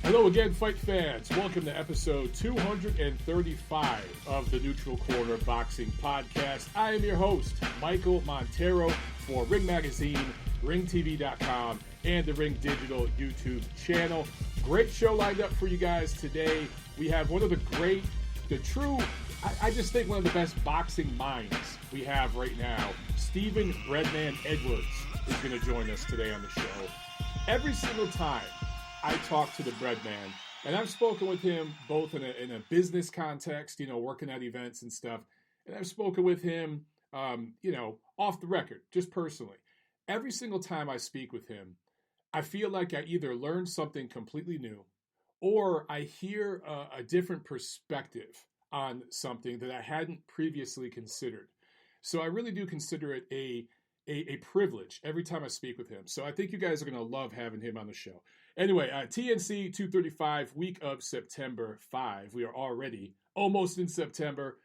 Hello again, fight fans. Welcome to episode 235 of the Neutral Corner Boxing Podcast. I am your host, Michael Montero, for Ring Magazine, RingTV.com, and the Ring Digital YouTube channel. Great show lined up for you guys today. We have one of I just think one of the best boxing minds we have right now. Stephen Breadman Edwards is going to join us today on the show. Every single time I talk to the Breadman, and I've spoken with him both in a business context, working at events and stuff, and I've spoken with him, off the record, just personally. Every single time I speak with him, I feel like I either learn something completely new or I hear a different perspective on something that I hadn't previously considered. So I really do consider it a privilege every time I speak with him. So I think you guys are going to love having him on the show. Anyway, TNC 235, week of September 5. We are already almost in September.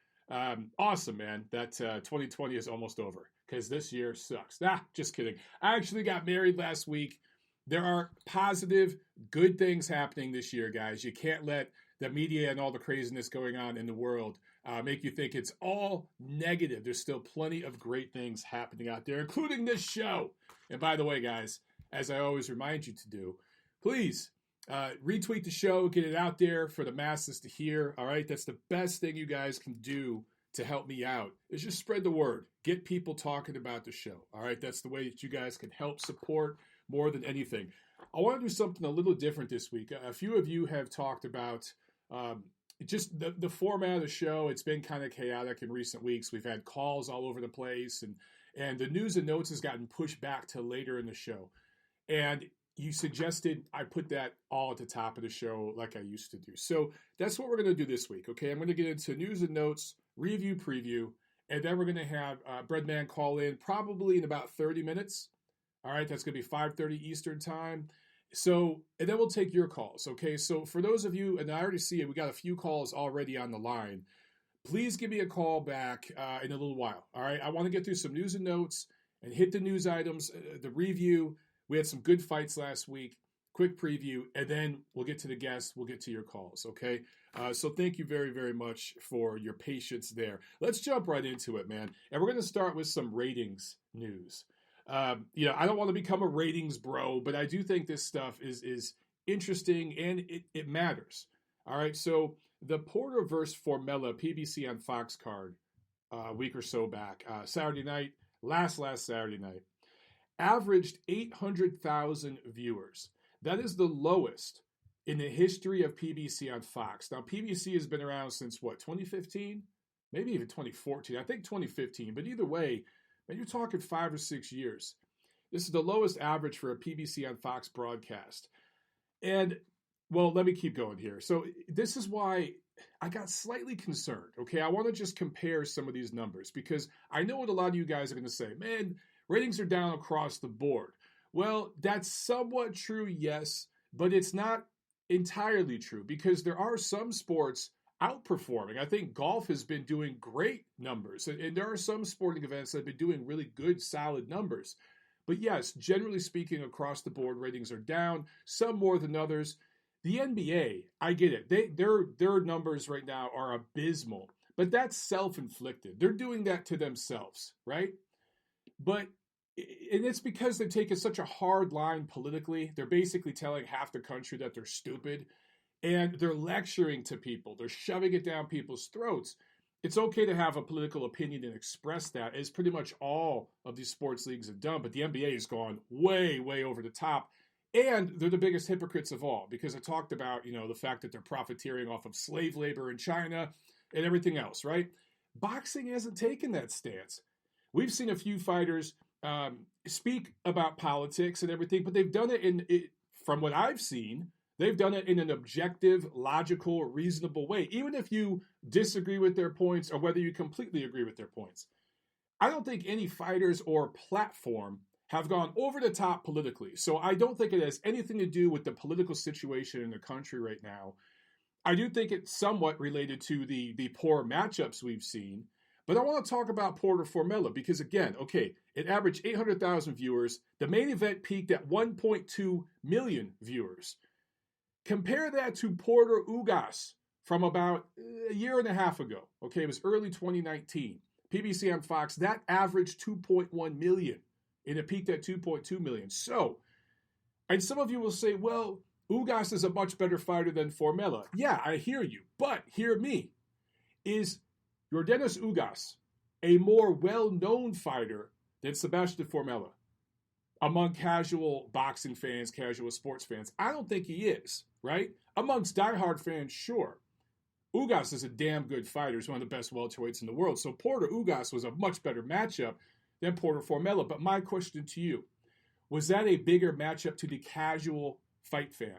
Awesome, man. That 2020 is almost over because this year sucks. Just kidding. I actually got married last week. There are positive, good things happening this year, guys. You can't let the media and all the craziness going on in the world make you think it's all negative. There's still plenty of great things happening out there, including this show. And by the way, guys, as I always remind you to do, please retweet the show, get it out there for the masses to hear. All right, that's the best thing you guys can do to help me out, is just spread the word. Get people talking about the show. All right, that's the way that you guys can help support more than anything. I want to do something a little different this week. A few of you have talked about just the format of the show. It's been kind of chaotic in recent weeks. We've had calls all over the place, and the news and notes has gotten pushed back to later in the show. And you suggested I put that all at the top of the show like I used to do. So that's what we're going to do this week, okay? I'm going to get into news and notes, review, preview, and then we're going to have Breadman call in probably in about 30 minutes. All right, that's going to be 5:30 Eastern time. So, and then we'll take your calls, okay? So for those of you, and I already see it, we got a few calls already on the line. Please give me a call back in a little while, all right? I want to get through some news and notes and hit the news items, the review. We had some good fights last week, quick preview, and then we'll get to the guests, we'll get to your calls, okay? So thank you very, very much for your patience there. Let's jump right into it, man. And we're going to start with some ratings news. I don't want to become a ratings bro, but I do think this stuff is interesting and it matters. All right, so the Porter versus Formella PBC on Fox card a week or so back, Saturday night, last Saturday night, averaged 800,000 viewers. That is the lowest in the history of PBC on Fox. Now, PBC has been around since, 2015? Maybe even 2014. I think 2015. But either way, man, you're talking 5 or 6 years. This is the lowest average for a PBC on Fox broadcast. And, well, let me keep going here. So this is why I got slightly concerned, okay? I want to just compare some of these numbers because I know what a lot of you guys are going to say. Man, ratings are down across the board. Well, that's somewhat true, yes, but it's not entirely true because there are some sports outperforming. I think golf has been doing great numbers, and there are some sporting events that have been doing really good, solid numbers. But yes, generally speaking, across the board, ratings are down, some more than others. The NBA, I get it. Their numbers right now are abysmal, but that's self-inflicted. They're doing that to themselves, right? And it's because they've taken such a hard line politically. They're basically telling half the country that they're stupid, and they're lecturing to people. They're shoving it down people's throats. It's okay to have a political opinion and express that, as pretty much all of these sports leagues have done, but the NBA has gone way, way over the top, and they're the biggest hypocrites of all, because I talked about, the fact that they're profiteering off of slave labor in China and everything else, right? Boxing hasn't taken that stance. We've seen a few fighters speak about politics and everything, but they've done it from what I've seen, they've done it in an objective, logical, reasonable way, even if you disagree with their points or whether you completely agree with their points. I don't think any fighters or platform have gone over the top politically. So I don't think it has anything to do with the political situation in the country right now. I do think it's somewhat related to the poor matchups we've seen. But I want to talk about Porter Formella because, again, okay, it averaged 800,000 viewers. The main event peaked at 1.2 million viewers. Compare that to Porter Ugas from about a year and a half ago. Okay, it was early 2019. PBC on Fox, that averaged 2.1 million, and it peaked at 2.2 million. So, and some of you will say, well, Ugas is a much better fighter than Formella. Yeah, I hear you, but hear me. Is Yordenis Ugas a more well-known fighter than Sebastian Formella among casual boxing fans, casual sports fans? I don't think he is, right? Amongst diehard fans, sure. Ugas is a damn good fighter. He's one of the best welterweights in the world. So Porter Ugas was a much better matchup than Porter Formella. But my question to you, was that a bigger matchup to the casual fight fan?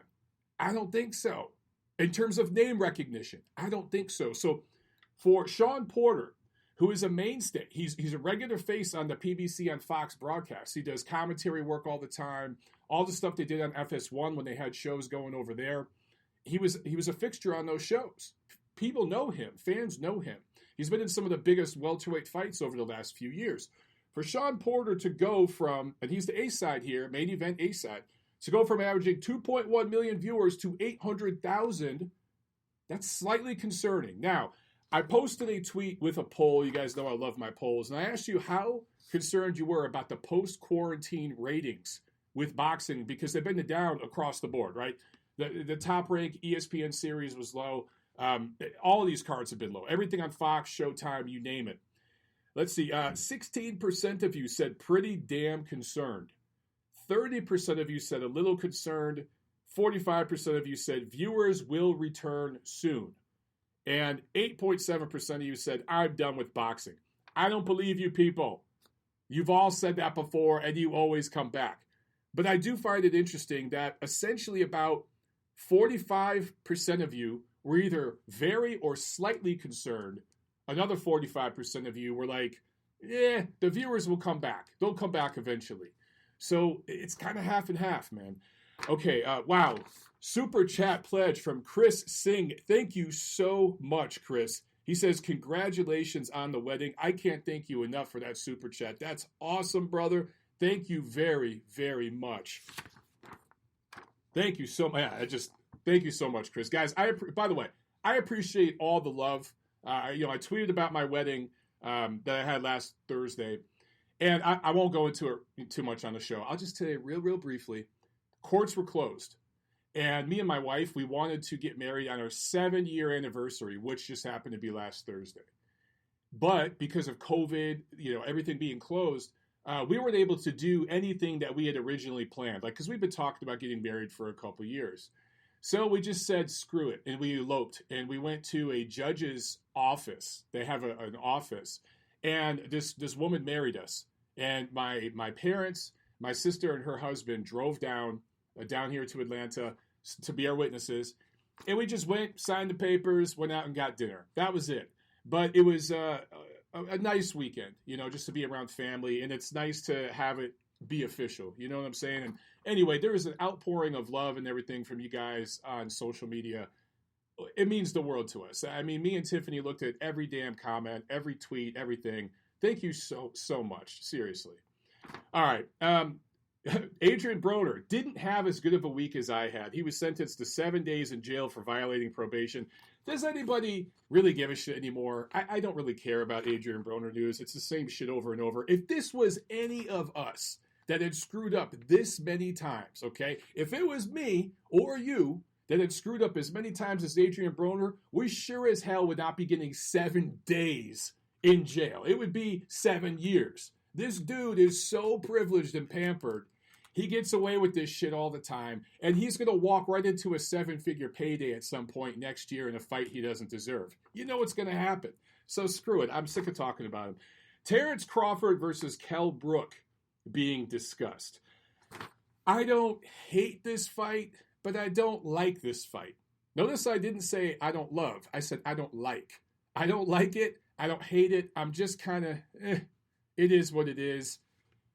I don't think so. In terms of name recognition, I don't think so. So for Sean Porter, who is a mainstay, he's a regular face on the PBC on Fox broadcast. He does commentary work all the time, all the stuff they did on FS1 when they had shows going over there. He was a fixture on those shows. People know him. Fans know him. He's been in some of the biggest welterweight fights over the last few years. For Sean Porter to go from, and he's the A-side here, main event A-side, to go from averaging 2.1 million viewers to 800,000, that's slightly concerning. Now, I posted a tweet with a poll. You guys know I love my polls. And I asked you how concerned you were about the post-quarantine ratings with boxing because they've been down across the board, right? The top-ranked ESPN series was low. All of these cards have been low. Everything on Fox, Showtime, you name it. Let's see. 16% of you said pretty damn concerned. 30% of you said a little concerned. 45% of you said viewers will return soon. And 8.7% of you said, I'm done with boxing. I don't believe you people. You've all said that before, and you always come back. But I do find it interesting that essentially about 45% of you were either very or slightly concerned. Another 45% of you were like, the viewers will come back. They'll come back eventually. So it's kind of half and half, man. Okay, wow. Super chat pledge from Chris Singh. Thank you so much, Chris. He says, congratulations on the wedding. I can't thank you enough for that super chat. That's awesome, brother. Thank you very, very much. Thank you so much. Yeah, thank you so much, Chris. Guys, by the way, I appreciate all the love. I tweeted about my wedding that I had last Thursday, and I won't go into it too much on the show. I'll just tell you real briefly. Courts were closed, and me and my wife, we wanted to get married on our 7-year anniversary, which just happened to be last Thursday. But because of COVID, everything being closed, we weren't able to do anything that we had originally planned, because we've been talking about getting married for a couple years. So we just said, screw it, and we eloped, and we went to a judge's office. They have an office, and this woman married us. And my parents, my sister, and her husband drove down here to Atlanta to be our witnesses, and we just went, signed the papers, went out and got dinner. That was it. But it was a nice weekend, just to be around family, and it's nice to have it be official. You know what I'm saying? And anyway, there was an outpouring of love and everything from you guys on social media. It means the world to us. I mean, me and Tiffany looked at every damn comment, every tweet, everything. Thank you so much. Seriously. All right. Adrian Broner didn't have as good of a week as I had. He was sentenced to 7 days in jail for violating probation. Does anybody really give a shit anymore? I don't really care about Adrian Broner news. It's the same shit over and over. If this was any of us that had screwed up this many times, okay? If it was me or you that had screwed up as many times as Adrian Broner, we sure as hell would not be getting 7 days in jail. It would be 7 years. This dude is so privileged and pampered. He gets away with this shit all the time, and he's going to walk right into a 7-figure payday at some point next year in a fight he doesn't deserve. You know what's going to happen. So screw it. I'm sick of talking about him. Terrence Crawford versus Kell Brook being discussed. I don't hate this fight, but I don't like this fight. Notice I didn't say I don't love. I said I don't like. I don't like it. I don't hate it. I'm just kind of, it is what it is.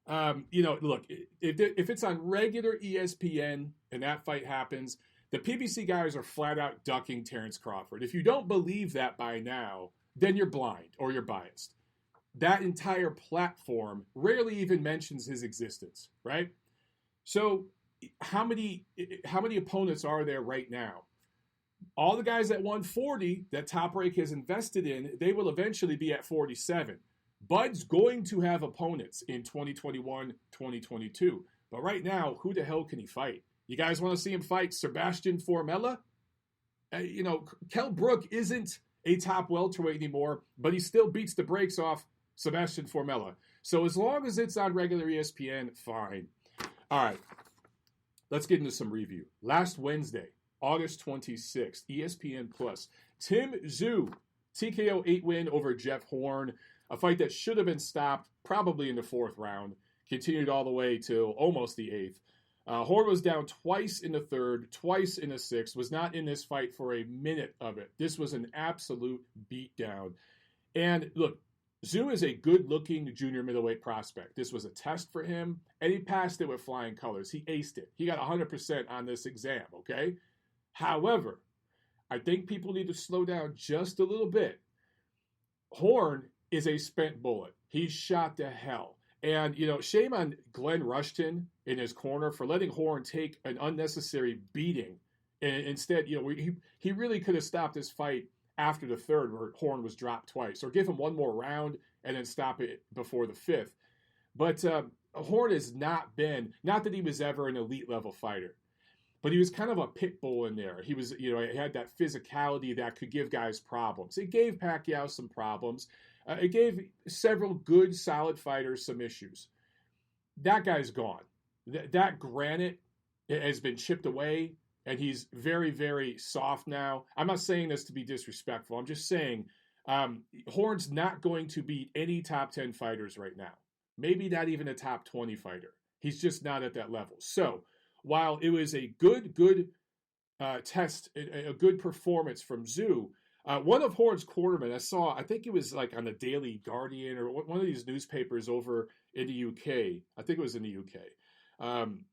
Look, if it's on regular ESPN and that fight happens, the PBC guys are flat out ducking Terrence Crawford. If you don't believe that by now, then you're blind or you're biased. That entire platform rarely even mentions his existence, right? So how many opponents are there right now? All the guys at 140 that Top Rank has invested in, they will eventually be at 47. Bud's going to have opponents in 2021, 2022. But right now, who the hell can he fight? You guys want to see him fight Sebastian Formella? Kell Brook isn't a top welterweight anymore, but he still beats the brakes off Sebastian Formella. So as long as it's on regular ESPN, fine. All right, let's get into some review. Last Wednesday, August 26th, ESPN Plus, Tim Tszyu, TKO 8 win over Jeff Horn, a fight that should have been stopped probably in the 4th round, continued all the way to almost the 8th. Horn was down twice in the 3rd, twice in the 6th, was not in this fight for a minute of it. This was an absolute beatdown. And look, Tszyu is a good-looking junior middleweight prospect. This was a test for him, and he passed it with flying colors. He aced it. He got 100% on this exam, okay? However, I think people need to slow down just a little bit. Horn is a spent bullet. He's shot to hell. And, shame on Glenn Rushton in his corner for letting Horn take an unnecessary beating. And instead, he really could have stopped this fight after the 3rd where Horn was dropped twice, or give him one more round and then stop it before the 5th. But Horn has not that he was ever an elite level fighter, but he was kind of a pit bull in there. He was, he had that physicality that could give guys problems. It gave Pacquiao some problems. It gave several good, solid fighters some issues. That guy's gone. That granite has been chipped away, and he's very, very soft now. I'm not saying this to be disrespectful. I'm just saying Horn's not going to beat any top 10 fighters right now. Maybe not even a top 20 fighter. He's just not at that level. So while it was a good test, a good performance from Tszyu, one of Horn's cornermen, I think it was like on the Daily Guardian or one of these newspapers over in the UK. I think it was in the UK.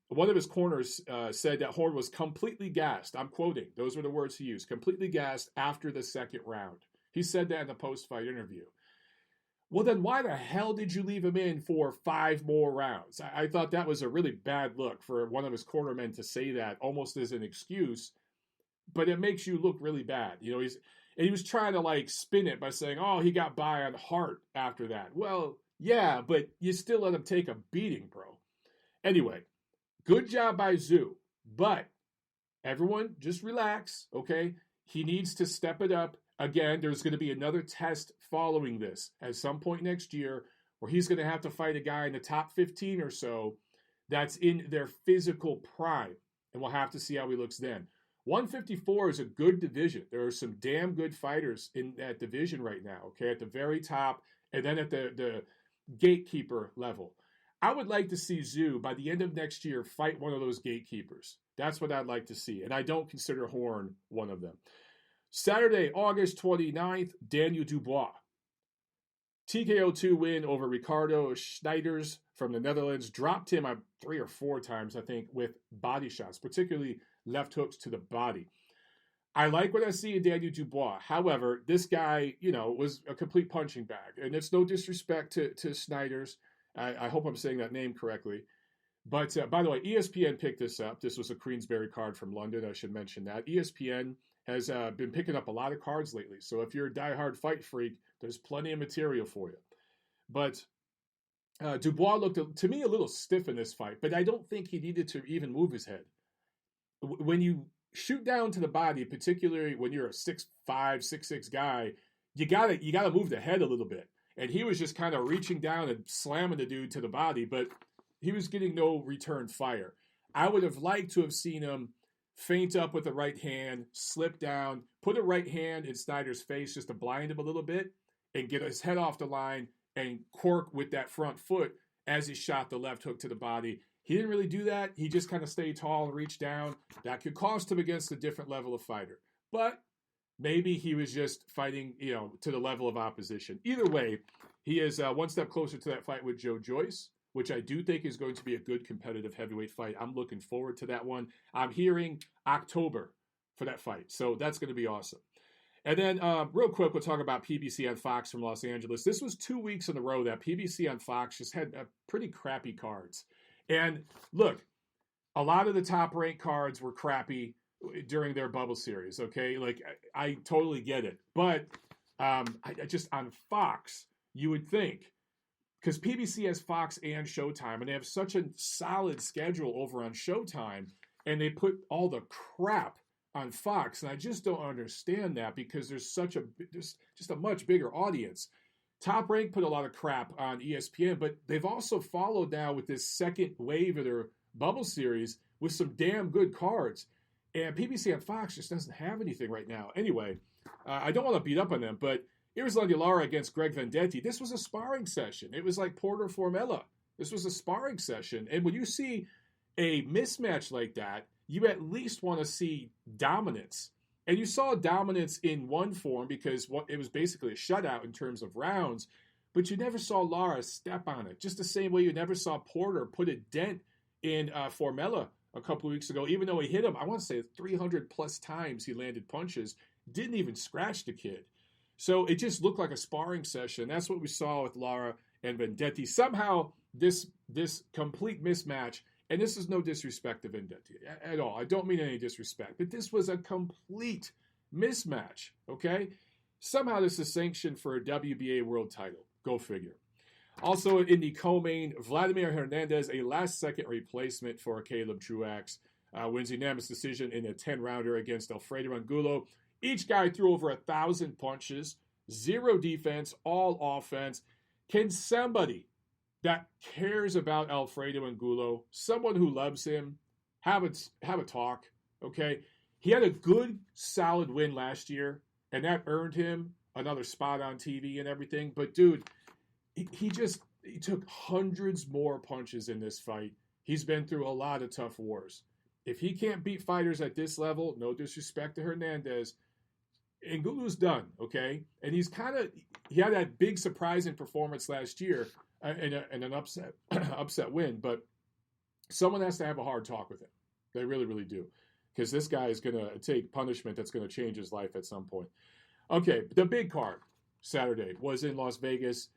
One of his corners said that Horn was completely gassed. I'm quoting. Those were the words he used. Completely gassed after the 2nd round. He said that in a post-fight interview. Well, then why the hell did you leave him in for 5 more rounds? I thought that was a really bad look for one of his cornermen to say that almost as an excuse, but it makes you look really bad. He was trying to spin it by saying, oh, he got by on Hart after that. Well, yeah, but you still let him take a beating, bro. Anyway, good job by Tszyu, but everyone just relax, okay? He needs to step it up. Again, there's going to be another test following this at some point next year where he's going to have to fight a guy in the top 15 or so that's in their physical prime, and we'll have to see how he looks then. 154 is a good division. There are some damn good fighters in that division right now, okay, at the very top and then at the gatekeeper level. I would like to see Tszyu, by the end of next year, fight one of those gatekeepers. That's what I'd like to see, and I don't consider Horn one of them. Saturday, August 29th, Daniel Dubois. TKO 2 win over Ricardo Schneiders from the Netherlands. Dropped him 3 or 4 times, I think, with body shots, particularly left hooks to the body. I like what I see in Daniel Dubois. However, this guy, was a complete punching bag. And it's no disrespect to Schneiders. I hope I'm saying that name correctly. But by the way, ESPN picked this up. This was a Queensberry card from London. I should mention that. ESPN has been picking up a lot of cards lately. So if you're a diehard fight freak, there's plenty of material for you. But Dubois looked, to me, a little stiff in this fight. But I don't think he needed to even move his head. When you shoot down to the body, particularly when you're a 6'5", 6'6" guy, you gotta move the head a little bit. And he was just kind of reaching down and slamming the dude to the body, but he was getting no return fire. I would have liked to have seen him feint up with the right hand, slip down, put a right hand in Snyder's face just to blind him a little bit, and get his head off the line and cork with that front foot as he shot the left hook to the body. He didn't really do that. He just kind of stayed tall and reached down. That could cost him against a different level of fighter. But maybe he was just fighting, to the level of opposition. Either way, he is one step closer to that fight with Joe Joyce, which I do think is going to be a good competitive heavyweight fight. I'm looking forward to that one. I'm hearing October for that fight. So that's going to be awesome. And then real quick, we'll talk about PBC on Fox from Los Angeles. This was 2 weeks in a row that PBC on Fox just had pretty crappy cards. And look, a lot of the top ranked cards were crappy during their bubble series. Okay, like I totally get it, but I just on Fox, you would think, because PBC has Fox and Showtime, and they have such a solid schedule over on Showtime, and they put all the crap on Fox, and I just don't understand that because there's just a much bigger audience. Top Rank put a lot of crap on ESPN, but they've also followed now with this second wave of their bubble series with some damn good cards. And PBC on Fox just doesn't have anything right now. Anyway, I don't want to beat up on them, but Irizlandi Lara against Greg Vendetti, this was a sparring session. It was like Porter Formella. This was a sparring session. And when you see a mismatch like that, you at least want to see dominance. And you saw dominance in one form because it was basically a shutout in terms of rounds, but you never saw Lara step on it. Just the same way you never saw Porter put a dent in Formella a couple of weeks ago, even though he hit him, I want to say 300 plus times he landed punches, didn't even scratch the kid. So it just looked like a sparring session. That's what we saw with Lara and Vendetti. Somehow this complete mismatch, and this is no disrespect to Vendetti at all. I don't mean any disrespect, but this was a complete mismatch, okay? Somehow this is sanctioned for a WBA world title. Go figure. Also in the co-main, Vladimir Hernandez, a last-second replacement for Caleb Truax, wins unanimous decision in a 10-rounder against Alfredo Angulo. Each guy threw over 1,000 punches, 0 defense, all offense. Can somebody that cares about Alfredo Angulo, someone who loves him, have a talk, okay? He had a good, solid win last year, and that earned him another spot on TV and everything. But, dude, he took hundreds more punches in this fight. He's been through a lot of tough wars. If he can't beat fighters at this level, no disrespect to Hernandez, Angulo's done, okay? And he had that big surprising performance last year and an upset win, but someone has to have a hard talk with him. They really, really do, because this guy is going to take punishment that's going to change his life at some point. Okay, the big card Saturday was in Las Vegas,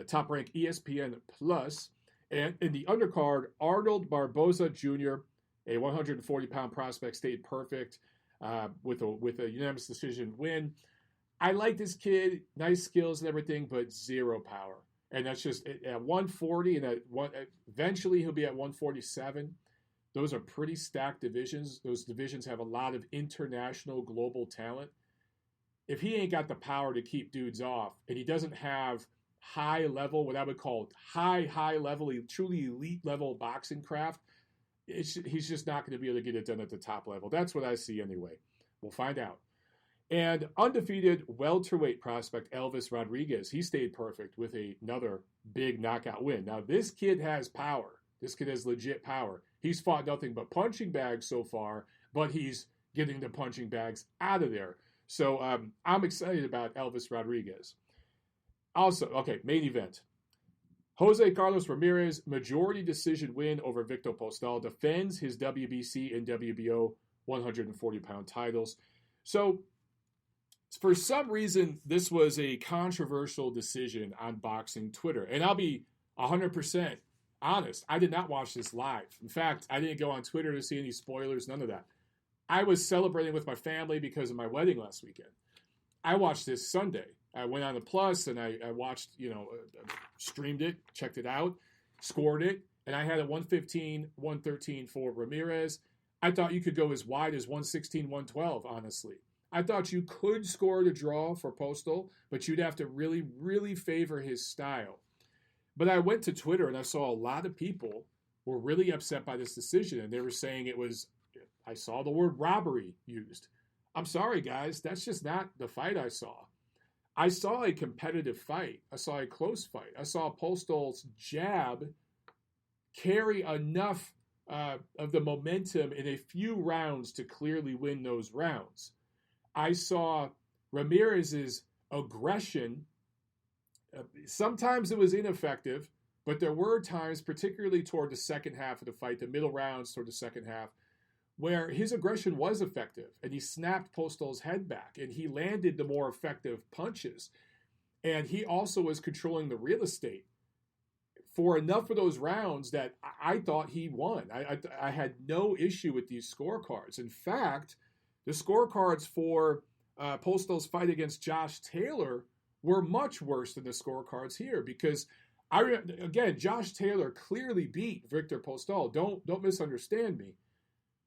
Top Rank ESPN Plus, and in the undercard, Arnold Barboza Jr., a 140-pound prospect, stayed perfect with a unanimous decision win. I like this kid, nice skills and everything, but 0 power. And that's just at 140, and eventually he'll be at 147. Those are pretty stacked divisions. Those divisions have a lot of international, global talent. If he ain't got the power to keep dudes off, and he doesn't have high level, what I would call high level, truly elite level boxing craft, he's just not going to be able to get it done at the top level. That's what I see anyway. We'll find out. And undefeated welterweight prospect Elvis Rodriguez, he stayed perfect with another big knockout win. Now, this kid has power. This kid has legit power. He's fought nothing but punching bags so far, but he's getting the punching bags out of there. So I'm excited about Elvis Rodriguez. Also, okay, main event. Jose Carlos Ramirez, majority decision win over Victor Postol, defends his WBC and WBO 140-pound titles. So, for some reason, this was a controversial decision on boxing Twitter. And I'll be 100% honest. I did not watch this live. In fact, I didn't go on Twitter to see any spoilers, none of that. I was celebrating with my family because of my wedding last weekend. I watched this Sunday. I went on the Plus and I watched, streamed it, checked it out, scored it, and I had a 115, 113 for Ramirez. I thought you could go as wide as 116, 112, honestly. I thought you could score the draw for Postal, but you'd have to really, really favor his style. But I went to Twitter and I saw a lot of people were really upset by this decision, and they were saying I saw the word robbery used. I'm sorry, guys. That's just not the fight I saw. I saw a competitive fight. I saw a close fight. I saw Postal's jab carry enough of the momentum in a few rounds to clearly win those rounds. I saw Ramirez's aggression. Sometimes it was ineffective, but there were times, particularly toward the second half of the fight, the middle rounds toward the second half, where his aggression was effective, and he snapped Postal's head back, and he landed the more effective punches. And he also was controlling the real estate for enough of those rounds that I thought he won. I had no issue with these scorecards. In fact, the scorecards for Postal's fight against Josh Taylor were much worse than the scorecards here because again, Josh Taylor clearly beat Victor Postol. Don't misunderstand me.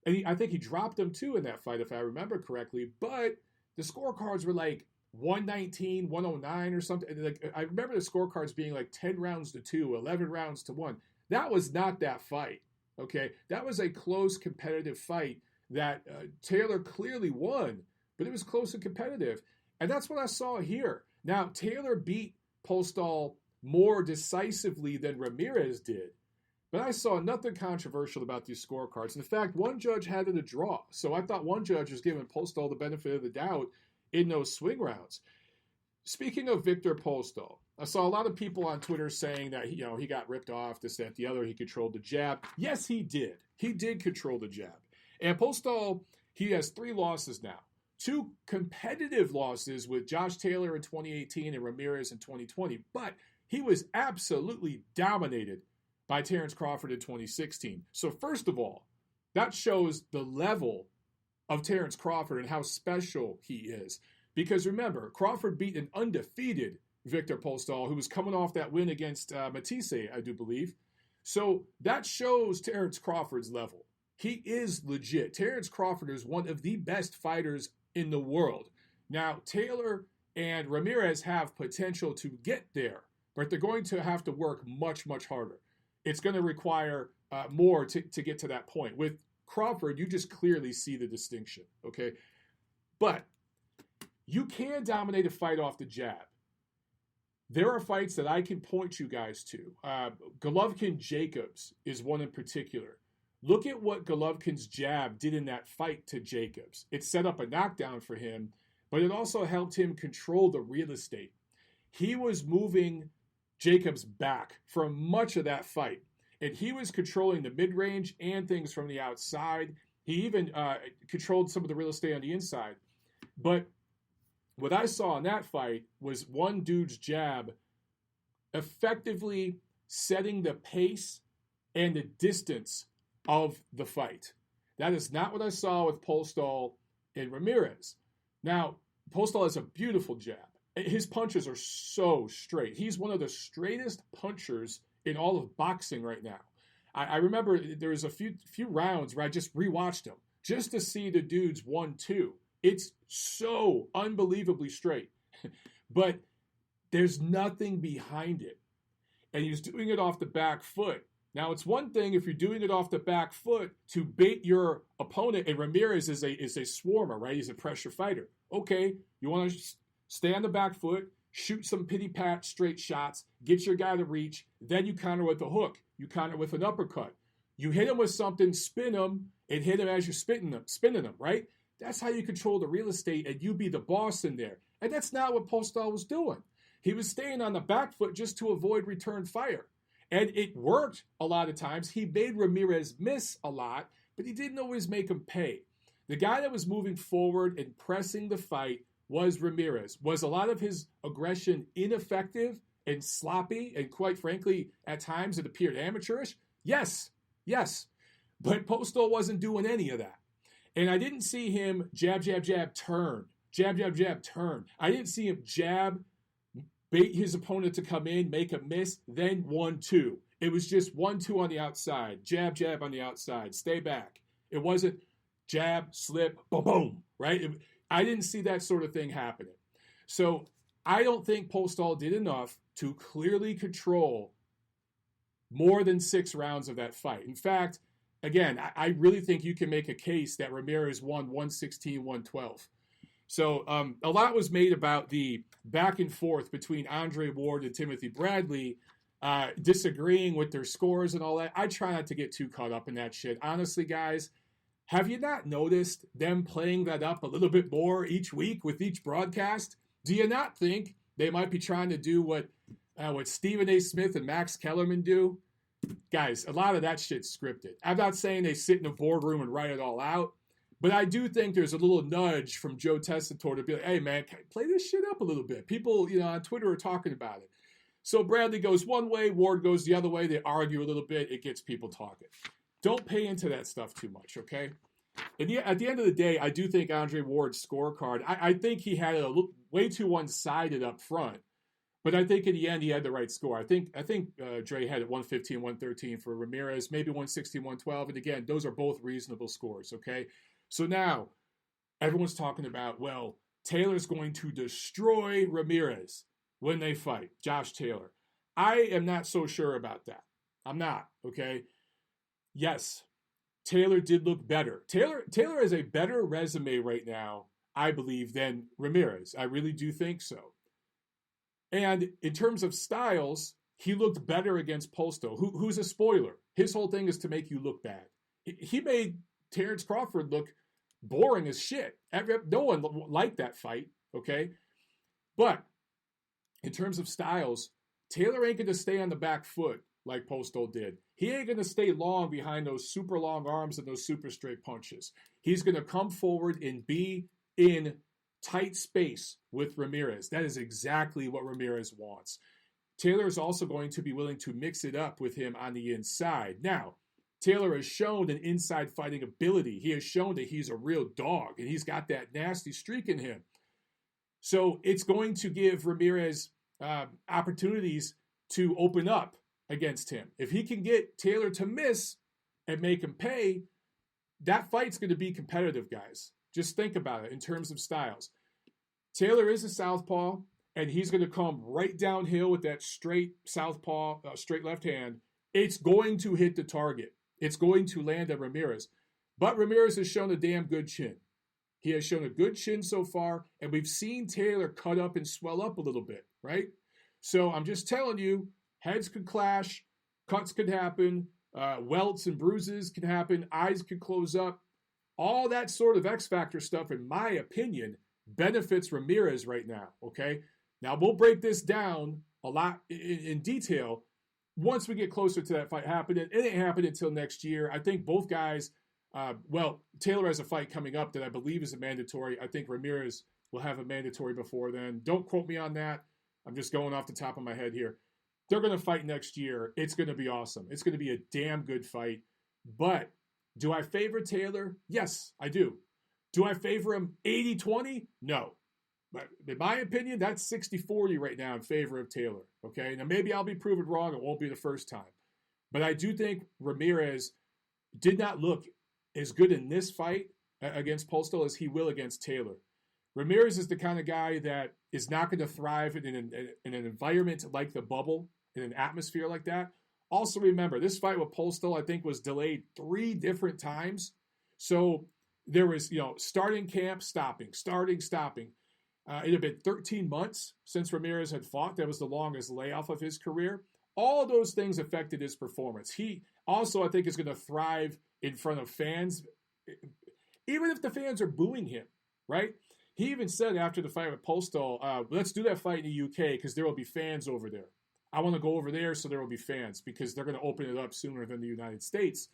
And I think he dropped him too in that fight, if I remember correctly. But the scorecards were like 119, 109 or something. Like, I remember the scorecards being like 10 rounds to 2, 11 rounds to 1. That was not that fight, okay? That was a close, competitive fight that Taylor clearly won, but it was close and competitive. And that's what I saw here. Now, Taylor beat Postal more decisively than Ramirez did. But I saw nothing controversial about these scorecards. In fact, one judge had it a draw. So I thought one judge was giving Postal the benefit of the doubt in those swing rounds. Speaking of Victor Postol, I saw a lot of people on Twitter saying that he got ripped off, this, that, the other. He controlled the jab. Yes, he did. He did control the jab. And Postol, he has 3 losses now. 2 competitive losses with Josh Taylor in 2018 and Ramirez in 2020. But he was absolutely dominated by Terrence Crawford in 2016. So first of all, that shows the level of Terrence Crawford and how special he is. Because remember, Crawford beat an undefeated Victor Postol, who was coming off that win against Matisse, I do believe. So that shows Terrence Crawford's level. He is legit. Terrence Crawford is one of the best fighters in the world. Now, Taylor and Ramirez have potential to get there, but they're going to have to work much, much harder. It's going to require more to get to that point. With Crawford, you just clearly see the distinction, okay? But you can dominate a fight off the jab. There are fights that I can point you guys to. Golovkin-Jacobs is one in particular. Look at what Golovkin's jab did in that fight to Jacobs. It set up a knockdown for him, but it also helped him control the real estate. He was moving Jacobs back for much of that fight. And he was controlling the mid-range and things from the outside. He even controlled some of the real estate on the inside. But what I saw in that fight was one dude's jab effectively setting the pace and the distance of the fight. That is not what I saw with Postal and Ramirez. Now, Postal has a beautiful jab. His punches are so straight. He's one of the straightest punchers in all of boxing right now. I remember there was a few rounds where I just rewatched him just to see the dude's 1-2. It's so unbelievably straight. But there's nothing behind it. And he's doing it off the back foot. Now, it's one thing if you're doing it off the back foot to bait your opponent, and Ramirez is a swarmer, right? He's a pressure fighter. Okay, you want to stay on the back foot, shoot some pity-pat straight shots, get your guy to reach, then you counter with a hook. You counter with an uppercut. You hit him with something, spin him, and hit him as you're spinning him, right? That's how you control the real estate, and you be the boss in there. And that's not what Postal was doing. He was staying on the back foot just to avoid return fire. And it worked a lot of times. He made Ramirez miss a lot, but he didn't always make him pay. The guy that was moving forward and pressing the fight was Ramirez. Was a lot of his aggression ineffective and sloppy, and quite frankly, at times it appeared amateurish? Yes. But Postal wasn't doing any of that. And I didn't see him jab, jab, jab, turn. Jab, jab, jab, turn. I didn't see him jab, bait his opponent to come in, make a miss, then 1-2. It was just 1-2 on the outside, jab, jab on the outside, stay back. It wasn't jab, slip, boom, boom, right? I didn't see that sort of thing happening. So I don't think Postal did enough to clearly control more than 6 rounds of that fight. In fact, again, I really think you can make a case that Ramirez won 116, 112. So a lot was made about the back and forth between Andre Ward and Timothy Bradley, disagreeing with their scores and all that. I try not to get too caught up in that shit. Honestly, guys, have you not noticed them playing that up a little bit more each week with each broadcast? Do you not think they might be trying to do what Stephen A. Smith and Max Kellerman do? Guys, a lot of that shit's scripted. I'm not saying they sit in a boardroom and write it all out, but I do think there's a little nudge from Joe Tessitore to be like, hey, man, play this shit up a little bit. People, on Twitter are talking about it. So Bradley goes one way, Ward goes the other way. They argue a little bit. It gets people talking. Don't pay into that stuff too much, okay? And at the end of the day, I do think Andre Ward's scorecard, I think he had it way too one-sided up front. But I think in the end, he had the right score. I think Dre had it 115, 113 for Ramirez, maybe 116, 112. And again, those are both reasonable scores, okay? So now, everyone's talking about, well, Taylor's going to destroy Ramirez when they fight, Josh Taylor. I am not so sure about that. I'm not, okay? Yes, Taylor did look better. Taylor has a better resume right now, I believe, than Ramirez. I really do think so. And in terms of styles, he looked better against Postal, who's a spoiler. His whole thing is to make you look bad. He made Terrence Crawford look boring as shit. No one liked that fight, okay? But in terms of styles, Taylor ain't going to stay on the back foot like Postal did. He ain't going to stay long behind those super long arms and those super straight punches. He's going to come forward and be in tight space with Ramirez. That is exactly what Ramirez wants. Taylor is also going to be willing to mix it up with him on the inside. Now, Taylor has shown an inside fighting ability. He has shown that he's a real dog, and he's got that nasty streak in him. So it's going to give Ramirez opportunities to open up against him. If he can get Taylor to miss and make him pay, that fight's going to be competitive, guys. Just think about it in terms of styles. Taylor is a southpaw, and he's going to come right downhill with that straight southpaw, straight left hand. It's going to hit the target. It's going to land on Ramirez. But Ramirez has shown a damn good chin. He has shown a good chin so far, and we've seen Taylor cut up and swell up a little bit, right? So I'm just telling you, heads could clash, cuts could happen, welts and bruises can happen, eyes could close up. All that sort of X Factor stuff, in my opinion, benefits Ramirez right now, okay? Now, we'll break this down a lot in detail once we get closer to that fight happening. It ain't happening until next year. I think both guys, Taylor has a fight coming up that I believe is a mandatory. I think Ramirez will have a mandatory before then. Don't quote me on that. I'm just going off the top of my head here. They're going to fight next year. It's going to be awesome. It's going to be a damn good fight. But do I favor Taylor? Yes, I do. Do I favor him 80-20? No. But in my opinion, that's 60-40 right now in favor of Taylor. Okay? Now, maybe I'll be proven wrong. It won't be the first time. But I do think Ramirez did not look as good in this fight against Postal as he will against Taylor. Ramirez is the kind of guy that is not going to thrive in an environment like the bubble, in an atmosphere like that. Also remember, this fight with Postal, I think, was delayed 3 different times. So there was, starting camp, stopping, starting, stopping. It had been 13 months since Ramirez had fought. That was the longest layoff of his career. All those things affected his performance. He also, I think, is going to thrive in front of fans, even if the fans are booing him, right? He even said after the fight with Postal, let's do that fight in the UK because there will be fans over there. I want to go over there so there will be fans because they're going to open it up sooner than the United States.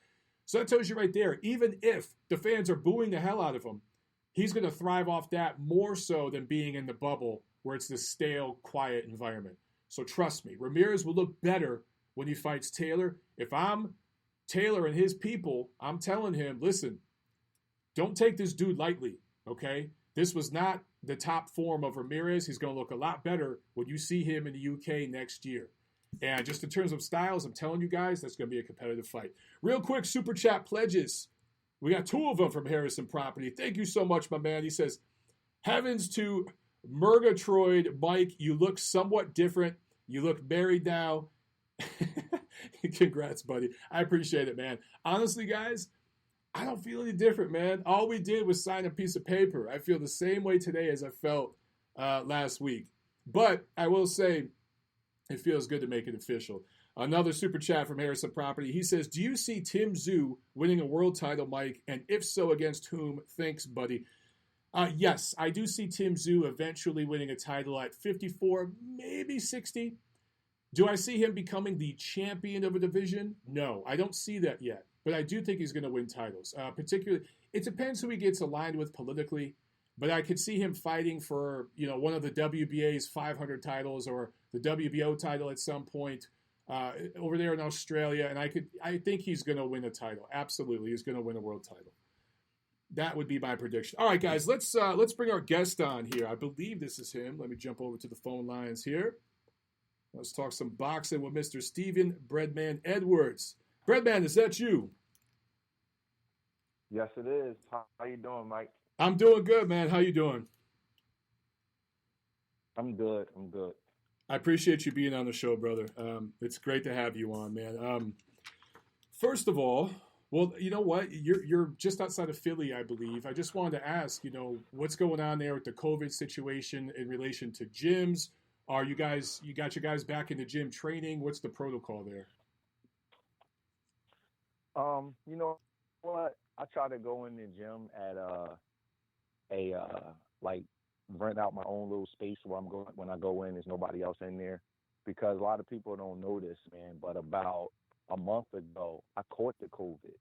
So that tells you right there, even if the fans are booing the hell out of him, he's going to thrive off that more so than being in the bubble where it's this stale, quiet environment. So trust me, Ramirez will look better when he fights Taylor. If I'm Taylor and his people, I'm telling him, listen, don't take this dude lightly, okay? This was not the top form of Ramirez. He's going to look a lot better when you see him in the UK next year. And just in terms of styles, I'm telling you guys, that's going to be a competitive fight. Real quick, Super Chat pledges. We got 2 of them from Harrison Property. Thank you so much, my man. He says, heavens to Murgatroyd, Mike, you look somewhat different. You look married now. Congrats, buddy. I appreciate it, man. Honestly, guys, I don't feel any different, man. All we did was sign a piece of paper. I feel the same way today as I felt last week. But I will say it feels good to make it official. Another super chat from Harrison Property. He says, do you see Tim Tszyu winning a world title, Mike? And if so, against whom? Thanks, buddy. Yes, I do see Tim Tszyu eventually winning a title at 54, maybe 60. Do I see him becoming the champion of a division? No, I don't see that yet. But I do think he's going to win titles. Particularly, it depends who he gets aligned with politically. but I could see him fighting for, one of the WBA's 500 titles or the WBO title at some point over there in Australia. And I think he's going to win a title. Absolutely. He's going to win a world title. That would be my prediction. All right, guys, let's bring our guest on here. I believe this is him. Let me jump over to the phone lines here. Let's talk some boxing with Mr. Steven Breadman Edwards. Breadman, is that you? Yes, it is. How you doing, Mike? I'm doing good, man. How you doing? I'm good. I appreciate you being on the show, brother. It's great to have you on, man. First of all, well, you know what? You're just outside of Philly, I believe. I just wanted to ask, what's going on there with the COVID situation in relation to gyms? You got your guys back in the gym training? What's the protocol there? You know what? I try to go in the gym at rent out my own little space where I'm going. When I go in, there's nobody else in there, because a lot of people don't know this, man. But about a month ago, I caught the COVID,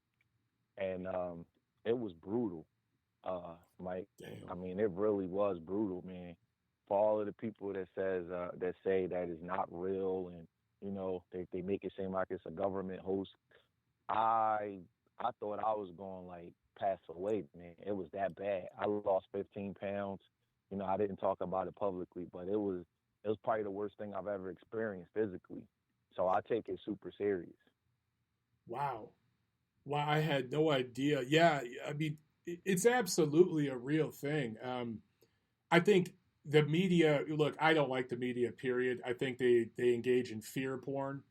and it was brutal, Mike. Damn. I mean, it really was brutal, man. For all of the people that say that is not real, and they make it seem like it's a government host. I thought I was going pass away, man. It was that bad. I lost 15 pounds. I didn't talk about it publicly, but it was probably the worst thing I've ever experienced physically. So I take it super serious. Wow. I had no idea. Yeah, I mean, it's absolutely a real thing. I think the media, look, I don't like the media, period. I think they engage in fear porn.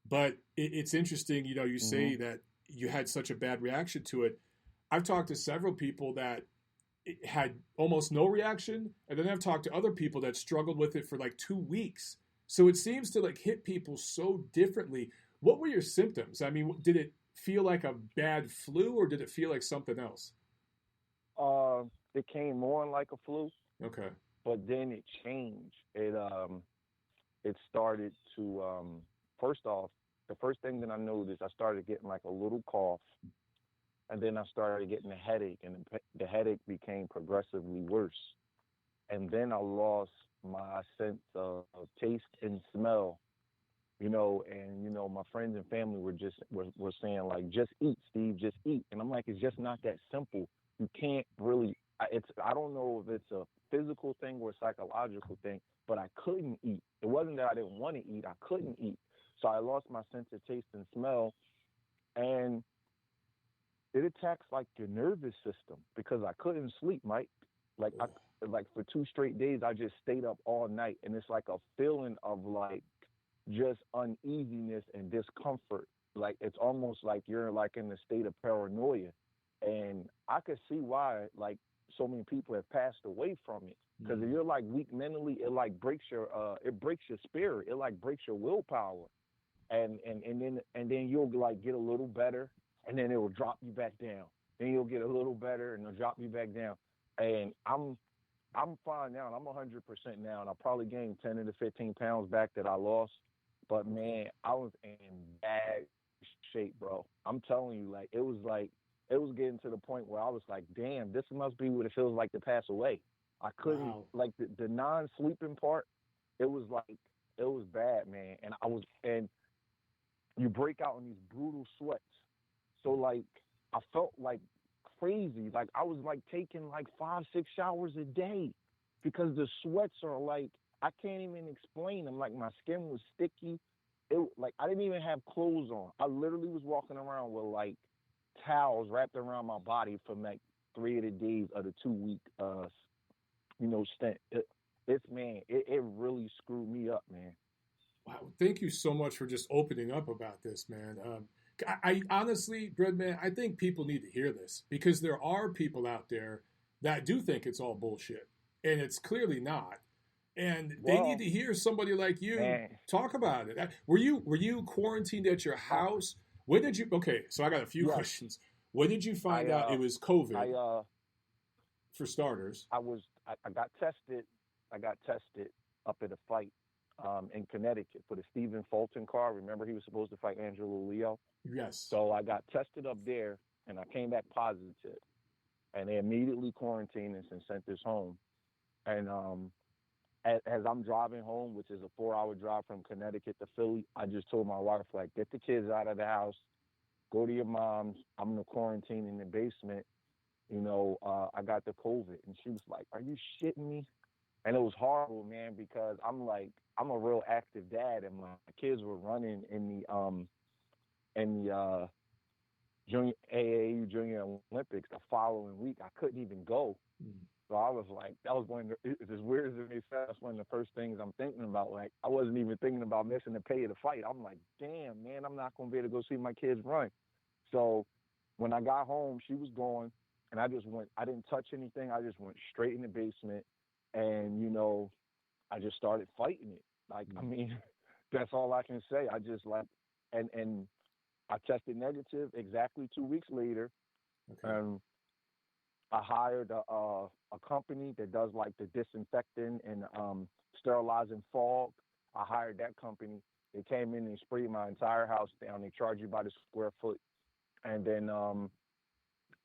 But it's interesting, you say that you had such a bad reaction to it. I've talked to several people that had almost no reaction, and then I've talked to other people that struggled with it for 2 weeks. So it seems to hit people so differently. What were your symptoms? I mean, did it feel like a bad flu, or did it feel like something else? It came on like a flu. Okay. But then it changed. It started to first off, the first thing that I noticed, I started getting a little cough, and then I started getting a headache, and the headache became progressively worse. And then I lost my sense of taste and smell, and my friends and family were saying just eat, Steve, just eat. And I'm like, it's just not that simple. You can't really. I don't know if it's a physical thing or a psychological thing, but I couldn't eat. It wasn't that I didn't want to eat. I couldn't eat. So I lost my sense of taste and smell, and it attacks your nervous system, because I couldn't sleep, Mike. For 2 straight days, I just stayed up all night, and it's a feeling of just uneasiness and discomfort. It's almost like you're in a state of paranoia, and I could see why so many people have passed away from it. Because if you're weak mentally, it breaks your spirit. It breaks your willpower, and then you'll get a little better, and then it will drop you back down. Then you'll get a little better, and it'll drop you back down. And I'm fine now, and I'm 100% now, and I probably gained 10 to 15 pounds back that I lost. But man, I was in bad shape, bro. I'm telling you, it was getting to the point where I was like, damn, this must be what it feels like to pass away. I couldn't, the non-sleeping part, it was bad, man. And you break out in these brutal sweats. So I felt crazy. I was taking 5-6 showers a day, because the sweats are I can't even explain them. My skin was sticky. I didn't even have clothes on. I literally was walking around with towels wrapped around my body from 3 of the days of the 2-week stint. It really screwed me up, man. Wow. Thank you so much for just opening up about this, man. I honestly, Breadman, I think people need to hear this, because there are people out there that do think it's all bullshit, and it's clearly not. And they need to hear somebody like you talk about it. Were you quarantined at your house? When did you? Okay, so I got a few questions. When did you find out it was COVID? For starters, I got tested. I got tested up at a fight in Connecticut for the Stephen Fulton card. Remember, he was supposed to fight Angelo Leo. Yes. So I got tested up there, and I came back positive. and they immediately quarantined us and sent us home. And as I'm driving home, which is a 4-hour drive from Connecticut to Philly, I just told my wife, like, get the kids out of the house, go to your mom's. I'm going to quarantine in the basement. I got the COVID. And she was like, are you shitting me? And it was horrible, man, because I'm a real active dad, and my kids were running in the junior AAU Junior Olympics the following week. I couldn't even go. So I was like, that was one of the, as weird as it may sound, that's one of the first things I'm thinking about. Like, I wasn't even thinking about missing the pay of the fight. I'm like, damn, man, I'm not going to be able to go see my kids run. So when I got home, she was gone, and I didn't touch anything. I just went straight in the basement, and, I just started fighting it. Like, I mean, that's all I can say. I just and I tested negative exactly 2 weeks later. Okay. I hired a company that does like the disinfecting and sterilizing fog. I hired that company. They came in and sprayed my entire house down. They charge you by the square foot. And then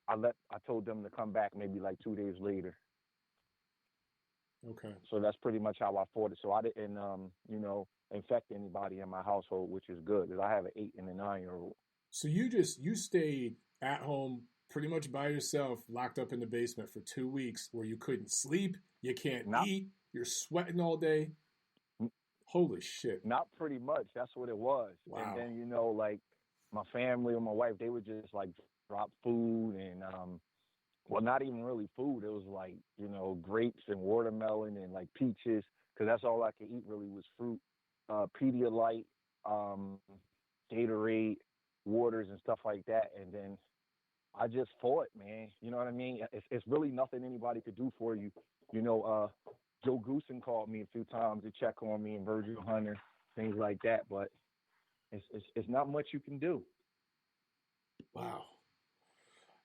I told them to come back maybe like 2 days later. Okay. So that's pretty much how I fought it. So I didn't, infect anybody in my household, which is good, because I have an 8 and a 9-year-old. So you stayed at home pretty much by yourself, locked up in the basement for 2 weeks, where you couldn't sleep, you can't eat, you're sweating all day. Holy shit. Not pretty much. That's what it was. Wow. And then, like my family or my wife, they would just like drop food and, well, not even really food. It was like, grapes and watermelon and like peaches, because that's all I could eat really was fruit, Pedialyte, Gatorade, waters and stuff like that. And then I just fought, man. You know what I mean? It's really nothing anybody could do for you. Joe Goosen called me a few times to check on me, and Virgil Hunter, things like that. But it's not much you can do. Wow.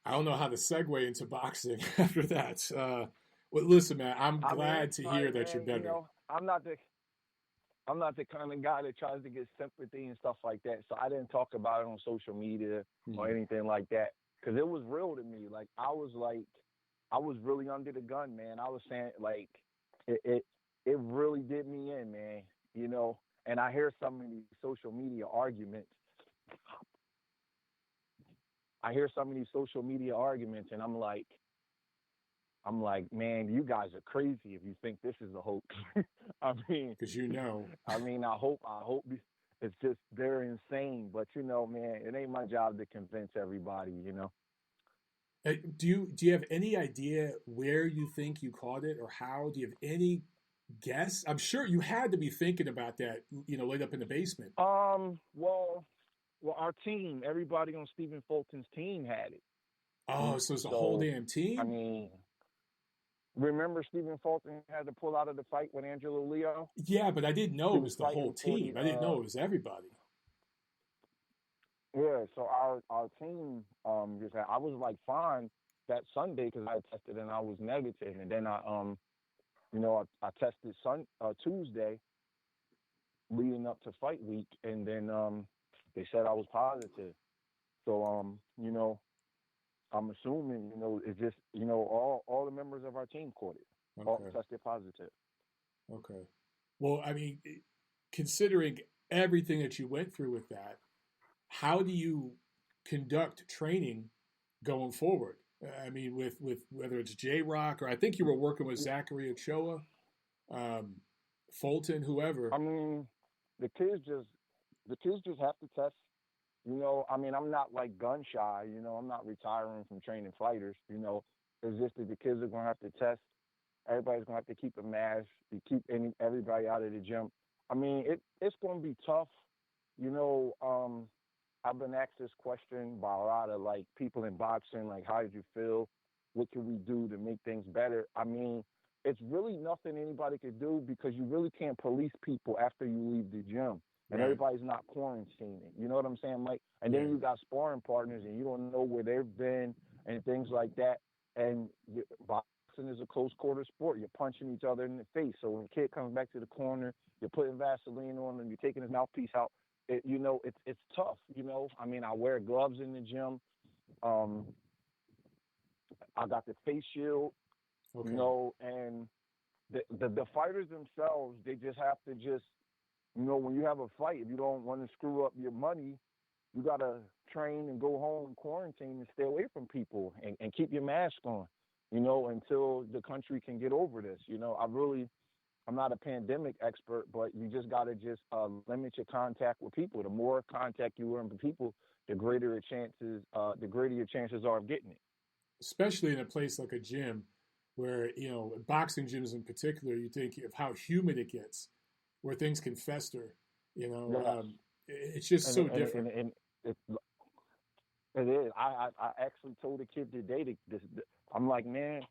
I don't know how to segue into boxing after that. Well, listen, man, I'm glad to hear that you're better. I'm not the kind of guy that tries to get sympathy and stuff like that. So I didn't talk about it on social media or anything like that, because it was real to me. Like, I was really under the gun, man. I was saying, like, it really did me in, man. And I hear some of these social media arguments. And I'm like, man, you guys are crazy if you think this is a hoax. I mean, because I mean, I hope it's just they're insane. But man, it ain't my job to convince everybody. Do you have any idea where you think you caught it, or how? Do you have any guess? I'm sure you had to be thinking about that, laid up in the basement. Well, our team, everybody on Stephen Fulton's team had it. Oh, so it's a whole damn team? I mean, remember Stephen Fulton had to pull out of the fight with Angelo Leo? Yeah, but I didn't know it was the whole team. I didn't know it was everybody. Yeah, so our team, I was like fine that Sunday because I tested and I was negative, and then I tested Tuesday leading up to fight week, and then they said I was positive. So I'm assuming it's just all the members of our team caught it, all tested positive. Okay. Well, I mean, considering everything that you went through with that, how do you conduct training going forward? I mean, with whether it's J-Rock, or I think you were working with Zachary Ochoa, Fulton, whoever. I mean, the kids just have to test. I mean, I'm not like gun shy. I'm not retiring from training fighters. It's just that the kids are gonna have to test. Everybody's gonna have to keep a mask. You keep everybody out of the gym. I mean, it's gonna be tough. I've been asked this question by a lot of like people in boxing, like, how did you feel? What can we do to make things better? I mean, it's really nothing anybody could do, because you really can't police people after you leave the gym. And everybody's not quarantining. You know what I'm saying, Mike? And then you got sparring partners, and you don't know where they've been and things like that. And boxing is a close quarter sport. You're punching each other in the face. So when a kid comes back to the corner, you're putting Vaseline on him, you're taking his mouthpiece out. It's tough. I mean, I wear gloves in the gym. I got the face shield, Okay. And the fighters themselves, they just have to just, when you have a fight, if you don't want to screw up your money, you got to train and go home and quarantine and stay away from people and keep your mask on, until the country can get over this. I'm not a pandemic expert, but you just got to just limit your contact with people. The more contact you are with people, the greater your chances are of getting it. Especially in a place like a gym where, boxing gyms in particular, you think of how humid it gets, where things can fester, Yes. It's just so different. And it is. I actually told a kid today, I'm like, man,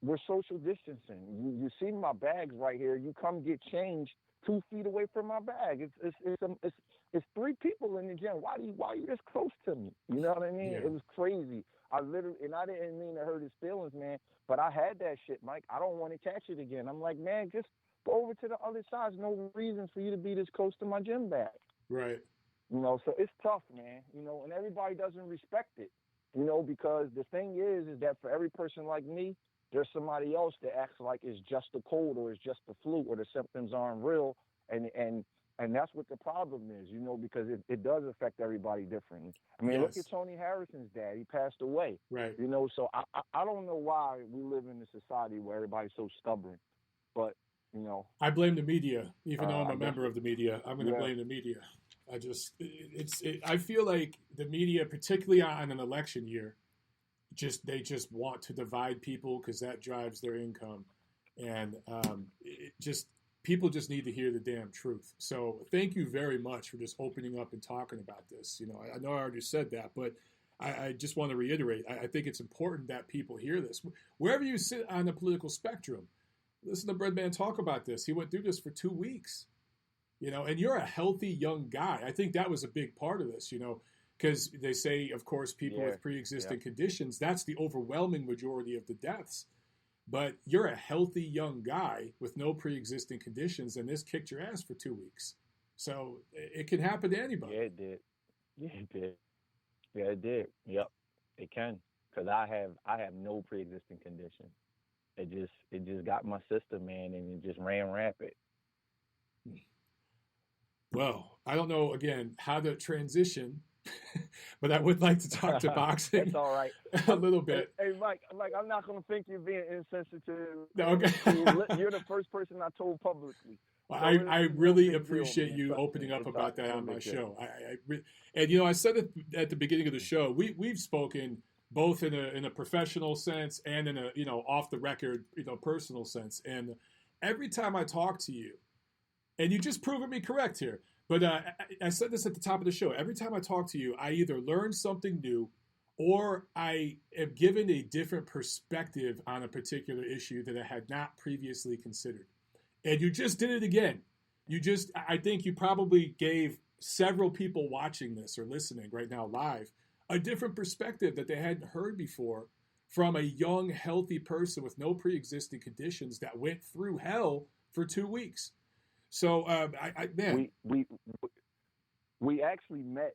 we're social distancing. You see my bags right here. You come get change 2 feet away from my bag. It's 3 people in the gym. Why are you this close to me? You know what I mean? Yeah. It was crazy. I didn't mean to hurt his feelings, man. But I had that shit, Mike. I don't want to catch it again. I'm like, man, just go over to the other side. There's no reason for you to be this close to my gym bag. Right. So it's tough, man. And everybody doesn't respect it. Because the thing is that for every person like me, there's somebody else that acts like it's just a cold or it's just the flu or the symptoms aren't real. And that's what the problem is, because it does affect everybody differently. I mean, Yes. Look at Tony Harrison's dad. He passed away. Right. So I don't know why we live in a society where everybody's so stubborn. But, I blame the media, even though I'm a member of the media. I'm going to blame the media. I feel like the media, particularly on an election year, they just want to divide people because that drives their income. And people just need to hear the damn truth. So thank you very much for just opening up and talking about this. I know I already said that, but I just want to reiterate. I think it's important that people hear this. Wherever you sit on the political spectrum, listen to Breadman talk about this. He went through this for 2 weeks, and you're a healthy young guy. I think that was a big part of this, because they say, of course, people with pre-existing conditions, that's the overwhelming majority of the deaths. But you're a healthy young guy with no pre-existing conditions, and this kicked your ass for 2 weeks. So it can happen to anybody. Yeah, it did. Yeah, it did. Yep, it can. Because I have no pre-existing condition. It just got my system, man, and it just ran rampant. Well, I don't know, again, how to transition, but I would like to talk to boxing. That's all right. A little bit. Hey, Mike, I'm not going to think you're being insensitive. No, okay. You're the first person I told publicly. Well, I really appreciate you opening up about that on my show. I said it at the beginning of the show. We've spoken both in a professional sense and in a off the record personal sense. And every time I talk to you, and you just proven me correct here, but I said this at the top of the show. Every time I talk to you, I either learn something new, or I am given a different perspective on a particular issue that I had not previously considered. And you just did it again. I think you probably gave several people watching this or listening right now live a different perspective that they hadn't heard before from a young, healthy person with no pre-existing conditions that went through hell for 2 weeks. So, man. We actually met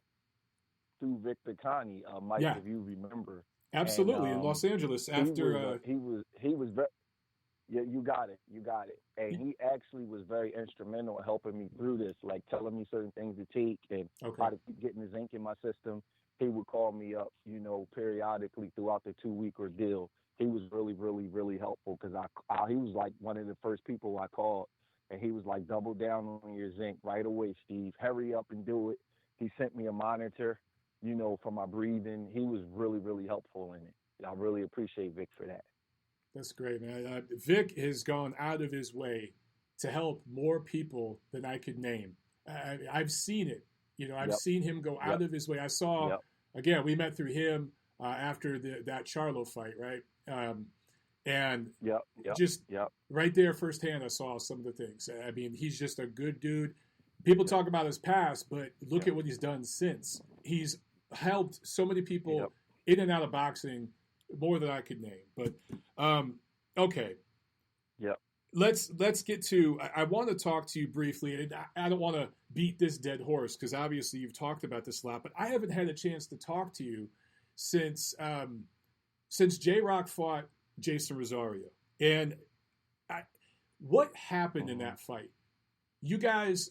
through Victor Connie, Mike, if you remember. Absolutely, in Los Angeles after... He was very... Yeah, you got it. And he actually was very instrumental in helping me through this, like telling me certain things to take and how to keep getting the zinc in my system. He would call me up, periodically throughout the 2-week ordeal. He was really, really, really helpful because he was like one of the first people I called, and he was like, double down on your zinc right away, Steve. Hurry up and do it. He sent me a monitor, for my breathing. He was really, really helpful in it. I really appreciate Vic for that. That's great, man. Vic has gone out of his way to help more people than I could name. I've seen it. I've seen him go out of his way. I saw, again, we met through him after that Charlo fight, right? And just right there firsthand, I saw some of the things. I mean, he's just a good dude. People talk about his past, but look at what he's done since. He's helped so many people in and out of boxing more than I could name. But okay. Yep. Let's get to. I want to talk to you briefly, and I don't want to beat this dead horse because obviously you've talked about this a lot, but I haven't had a chance to talk to you since since J-Rock fought Jason Rosario, and what happened in that fight? You guys,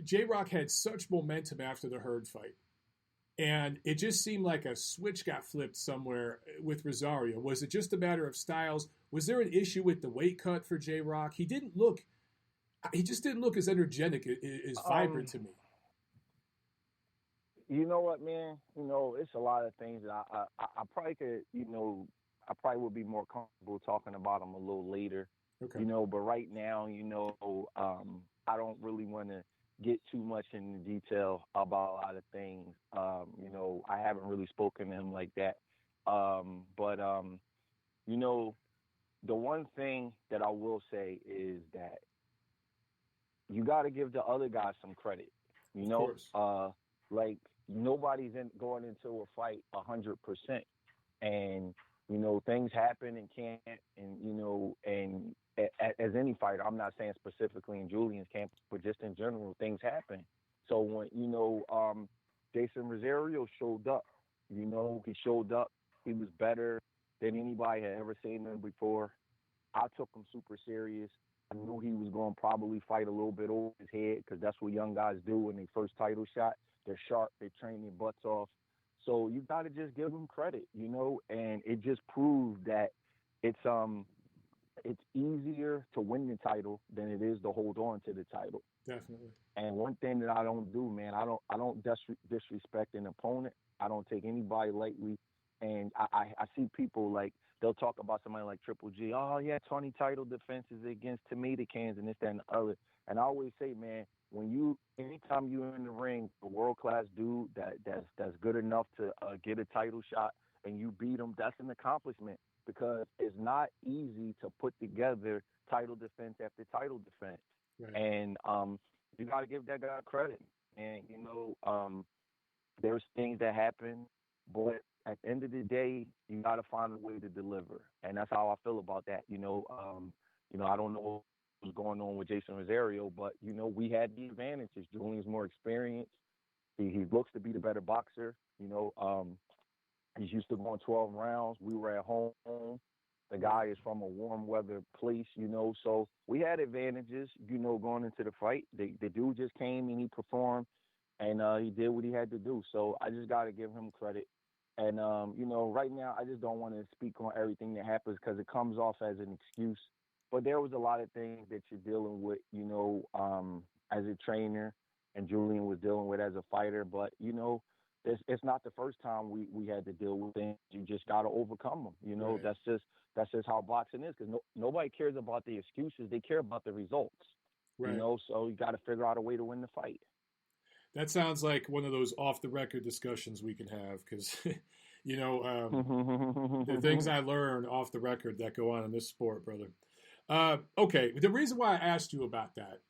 J-Rock had such momentum after the Hurd fight, and it just seemed like a switch got flipped somewhere with Rosario. Was it just a matter of styles? Was there an issue with the weight cut for J-Rock? He just didn't look as energetic, as vibrant to me. You know what, man? It's a lot of things that I probably could, I probably would be more comfortable talking about them a little later. Okay. But right now, I don't really want to get too much into detail about a lot of things. I haven't really spoken to him like that. But the one thing that I will say is that you got to give the other guys some credit. Like nobody's going into a fight 100%, and things happen and can't, and as any fighter, I'm not saying specifically in Julian's camp, but just in general, things happen. So when Jason Rosario showed up, he showed up. He was better than anybody had ever seen him before. I took him super serious. I knew he was going to probably fight a little bit over his head because that's what young guys do when they first title shot. They're sharp. They train their butts off. So you got to just give them credit, and it just proved that it's easier to win the title than it is to hold on to the title. Definitely. And one thing that I don't do, man, I don't disrespect an opponent. I don't take anybody lightly. And I see people like, they'll talk about somebody like Triple G. Oh, yeah, 20 title defenses against tomato cans and this, that, and the other. And I always say, man, anytime you're in the ring, a world-class dude that's good enough to get a title shot and you beat him, that's an accomplishment because it's not easy to put together title defense after title defense. Right. And you got to give that guy credit. And, there's things that happen, but at the end of the day, you got to find a way to deliver. And that's how I feel about that. I don't know what's going on with Jason Rosario, but, we had the advantages. Julian's more experienced. He looks to be the better boxer. He's used to going 12 rounds. We were at home. The guy is from a warm weather place, so we had advantages, going into the fight. The dude just came and he performed, and he did what he had to do. So I just got to give him credit. And, right now I just don't want to speak on everything that happens because it comes off as an excuse. But there was a lot of things that you're dealing with, as a trainer, and Julian was dealing with as a fighter. But, it's not the first time we had to deal with things. You just got to overcome them. Right. That's just how boxing is because nobody cares about the excuses. They care about the results. Right. So you got to figure out a way to win the fight. That sounds like one of those off-the-record discussions we can have because, the things I learn off the record that go on in this sport, brother. Okay, the reason why I asked you about that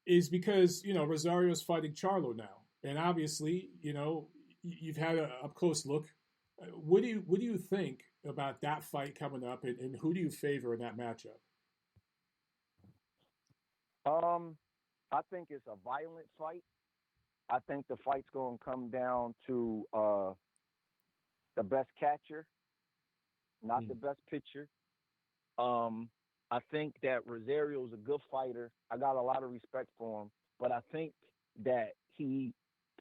is because, Rosario's fighting Charlo now. And obviously, you've had an up-close look. What do you think about that fight coming up, and who do you favor in that matchup? I think it's a violent fight. I think the fight's going to come down to the best catcher, not the best pitcher. I think that Rosario's a good fighter. I got a lot of respect for him, but I think that he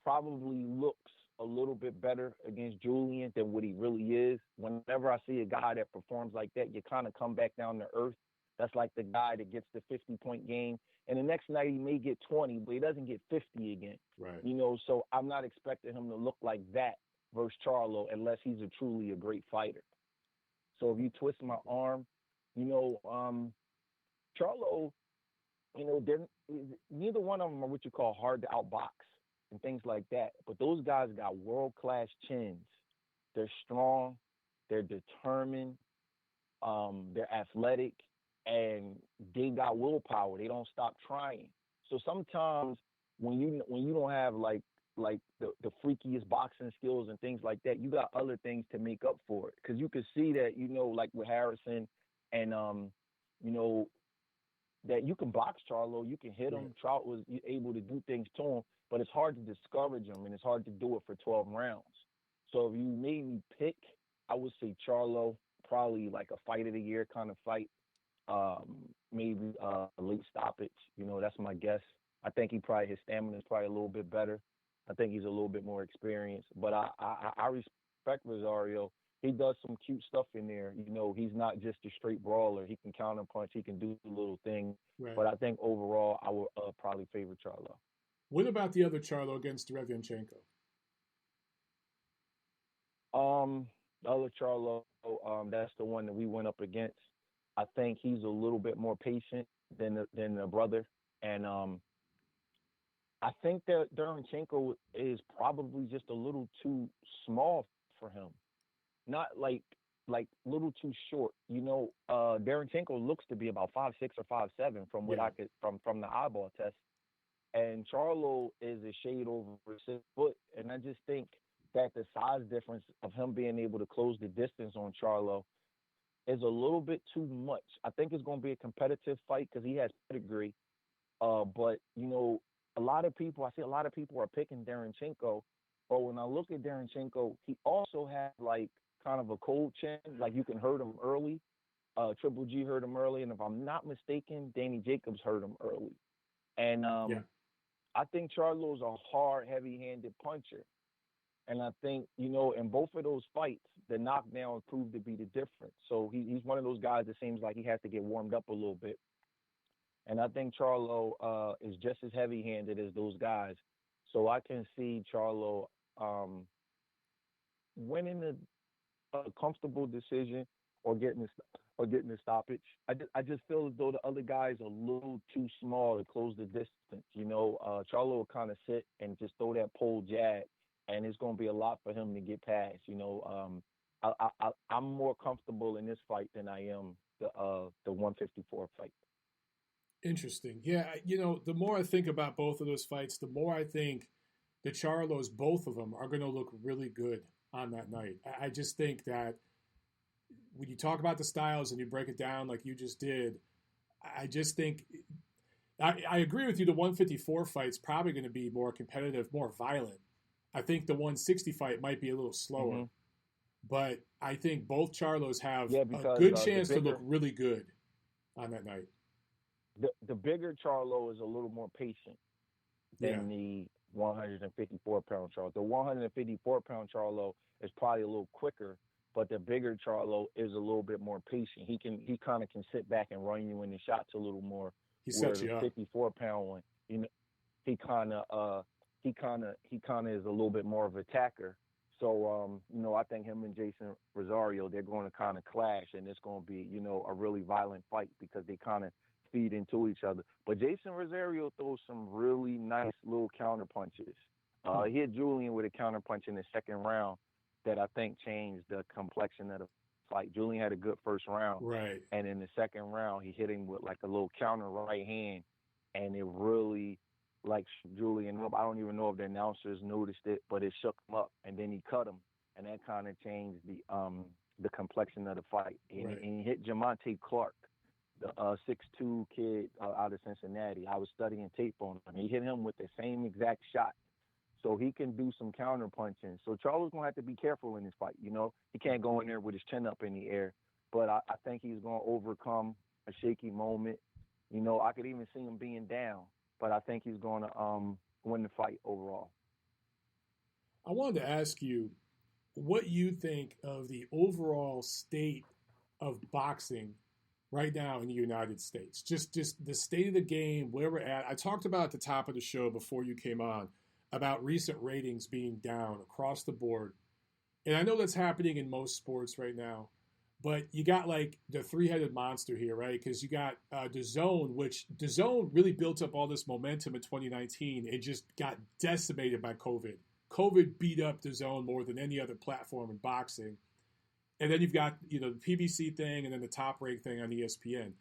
probably looks a little bit better against Julian than what he really is. Whenever I see a guy that performs like that, you kind of come back down to earth. That's like the guy that gets the 50-point game. And the next night he may get 20, but he doesn't get 50 again. Right. So I'm not expecting him to look like that versus Charlo unless he's truly a great fighter. So if you twist my arm, Charlo, neither one of them are what you call hard to outbox and things like that. But those guys got world-class chins. They're strong. They're determined. They're athletic. And they got willpower. They don't stop trying. So sometimes when you don't have like the freakiest boxing skills and things like that, you got other things to make up for it. Because you can see that, like with Harrison and, that you can box Charlo, you can hit him. Trout was able to do things to him, but it's hard to discourage him, and it's hard to do it for 12 rounds. So if you made me pick, I would say Charlo, probably like a fight of the year kind of fight. Maybe a late stoppage. That's my guess. I think his stamina is probably a little bit better. I think he's a little bit more experienced. But I respect Rosario. He does some cute stuff in there. He's not just a straight brawler. He can counter punch. He can do little things. Right. But I think overall, I would probably favor Charlo. What about the other Charlo against Derevyanchenko? The other Charlo, that's the one that we went up against. I think he's a little bit more patient than the brother, and I think that Derevyanchenko is probably just a little too small for him. Not like little too short. Derevyanchenko looks to be about 5'6" or 5'7" from what I could from the eyeball test, and Charlo is a shade over 6 foot, and I just think that the size difference of him being able to close the distance on Charlo is a little bit too much. I think it's going to be a competitive fight because he has pedigree. But I see a lot of people are picking Derevyanchenko. But when I look at Derevyanchenko, he also has like kind of a cold chin. Like you can hurt him early. Triple G hurt him early, and if I'm not mistaken, Danny Jacobs hurt him early. And I think Charlo's a hard, heavy-handed puncher. And I think, in both of those fights, the knockdown proved to be the difference. So he's one of those guys that seems like he has to get warmed up a little bit. And I think Charlo is just as heavy-handed as those guys. So I can see Charlo winning a comfortable decision or getting the stoppage. I just feel as though the other guys are a little too small to close the distance. Charlo will kind of sit and just throw that pole jab, and it's going to be a lot for him to get past. I'm more comfortable in this fight than I am the 154 fight. Interesting. Yeah, the more I think about both of those fights, the more I think the Charlos, both of them, are going to look really good on that night. I just think that when you talk about the styles and you break it down like you just did, I just think I agree with you. The 154 fight's probably going to be more competitive, more violent. I think the 160 fight might be a little slower, but I think both Charlos have a good chance to look really good on that night. The bigger Charlo is a little more patient than the 154-pound Charlo. The 154-pound Charlo is probably a little quicker, but the bigger Charlo is a little bit more patient. He kind of can sit back and run you in the shots a little more. He sets you up. The 54-pound one, he kind of is a little bit more of an attacker. So, I think him and Jason Rosario, they're going to kind of clash, and it's going to be, a really violent fight because they kind of feed into each other. But Jason Rosario throws some really nice little counter punches. He hit Julian with a counter punch in the second round that I think changed the complexion of the fight. Julian had a good first round. Right. And in the second round, he hit him with like a little counter right hand, and it really Julian up. I don't even know if the announcers noticed it, but it shook him up, and then he cut him, and that kind of changed the complexion of the fight. And he hit Jamonte Clark, the 6'2" kid out of Cincinnati. I was studying tape on him. He hit him with the same exact shot. So he can do some counter punching. So Charlo's going to have to be careful in this fight. He can't go in there with his chin up in the air. But I think he's going to overcome a shaky moment. I could even see him being down. But I think he's going to win the fight overall. I wanted to ask you what you think of the overall state of boxing right now in the United States. Just the state of the game, where we're at. I talked about at the top of the show before you came on about recent ratings being down across the board. And I know that's happening in most sports right now. But you got like the three-headed monster here, right? Because you got DAZN, which DAZN really built up all this momentum in 2019 and just got decimated by COVID. COVID beat up DAZN more than any other platform in boxing. And then you've got, the PBC thing and then the Top Rank thing on ESPN.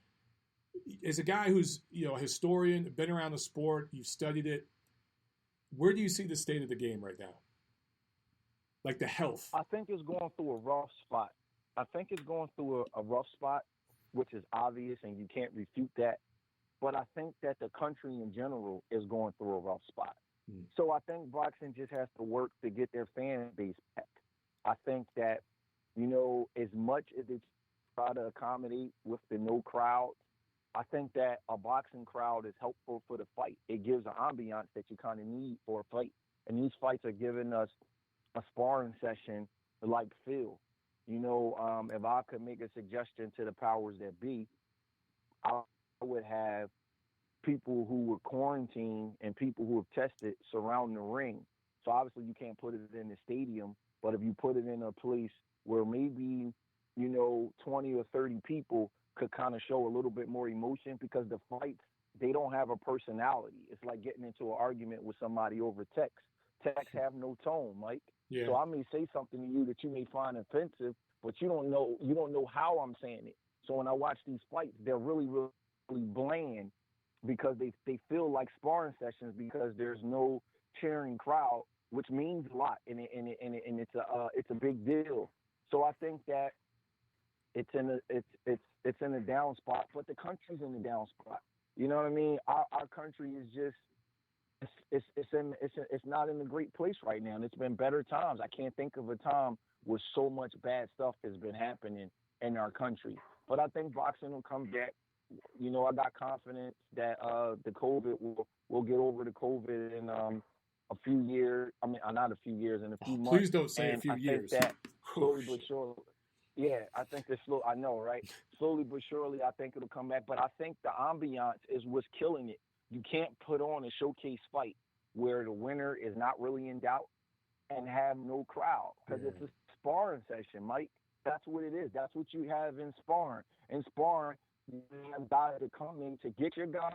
As a guy who's, a historian, been around the sport, you've studied it, where do you see the state of the game right now? Like the health? I think it's going through a rough spot. I think it's going through a rough spot, which is obvious, and you can't refute that. But I think that the country in general is going through a rough spot. So I think boxing just has to work to get their fan base back. I think that As much as they try to accommodate with the no crowd, I think that a boxing crowd is helpful for the fight. It gives an ambiance that you kind of need for a fight. And these fights are giving us a sparring session like feel. If I could make a suggestion to the powers that be, I would have people who were quarantined and people who have tested surrounding the ring. So obviously you can't put it in the stadium, but if you put it in a place where maybe, 20 or 30 people could kind of show a little bit more emotion, because the fights, they don't have a personality. It's like getting into an argument with somebody over text. Texts have no tone, Mike. Yeah. So I may say something to you that you may find offensive, but you don't know how I'm saying it. So when I watch these fights, they're really, really bland, because they feel like sparring sessions, because there's no cheering crowd, which means a lot, and it's a big deal. So I think that it's in a down spot, but the country's in a down spot. You know what I mean? Our country is just it's not in a great place right now, and it's been better times. I can't think of a time where so much bad stuff has been happening in our country. But I think boxing will come back. I got confidence that the COVID will get over the COVID in a few years. I mean, not a few years, in a few months. Please don't say and a few I years. Think that slowly but surely. Yeah, I think it's slow. I know, right? Slowly but surely, I think it'll come back. But I think the ambiance is what's killing it. You can't put on a showcase fight where the winner is not really in doubt and have no crowd, because it's a sparring session, Mike. That's what it is. That's what you have in sparring. In sparring, you have guys that come in to get your guys.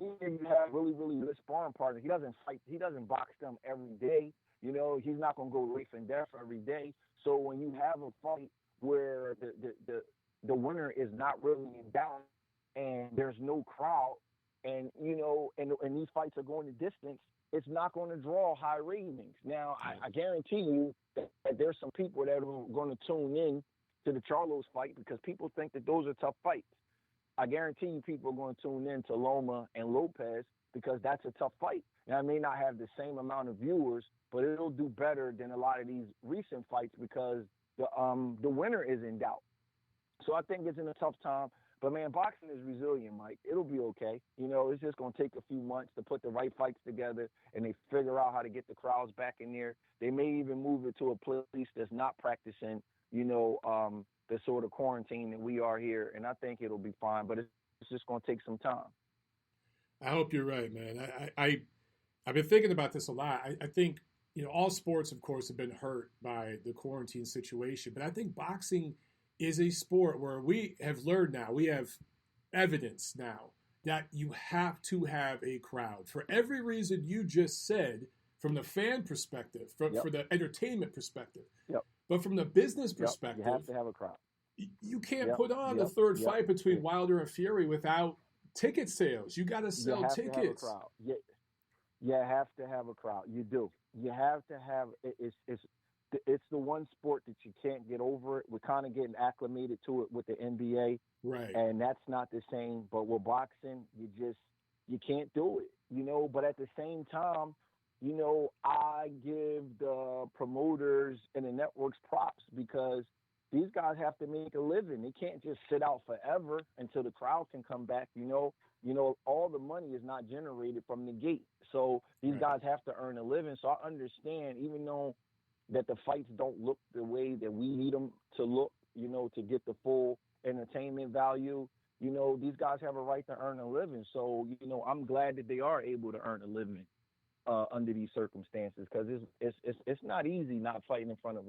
You have really, really good sparring partners. He doesn't fight. He doesn't box them every day. He's not going to go life and death every day. So when you have a fight where the winner is not really in doubt and there's no crowd, and and these fights are going the distance, it's not going to draw high ratings. Now, I guarantee you that there's some people that are going to tune in to the Charlos fight, because people think that those are tough fights. I guarantee you people are going to tune in to Loma and Lopez, because that's a tough fight. Now, I may not have the same amount of viewers, but it'll do better than a lot of these recent fights, because the winner is in doubt. So I think it's in a tough time. But, man, boxing is resilient, Mike. It'll be okay. It's just going to take a few months to put the right fights together, and they figure out how to get the crowds back in there. They may even move it to a place that's not practicing, the sort of quarantine that we are here. And I think it'll be fine, but it's just going to take some time. I hope you're right, man. I've been thinking about this a lot. I think, all sports, of course, have been hurt by the quarantine situation, but I think boxing is a sport where we have learned now, we have evidence now that you have to have a crowd for every reason you just said, from the fan perspective, for the entertainment perspective. Yep. But from the business perspective, you have to have a crowd. You can't put on the third fight between Wilder and Fury without ticket sales. You got to sell tickets. To have a crowd. You have to have a crowd. You do. You have to have. It's the one sport that you can't get over it. We're kind of getting acclimated to it with the NBA, right? And that's not the same. But with boxing, you can't do it. But at the same time, I give the promoters and the networks props, because these guys have to make a living. They can't just sit out forever until the crowd can come back. All the money is not generated from the gate. So these guys have to earn a living. So I understand, even though that the fights don't look the way that we need them to look, to get the full entertainment value, these guys have a right to earn a living. So, I'm glad that they are able to earn a living under these circumstances, because it's not easy not fighting in front of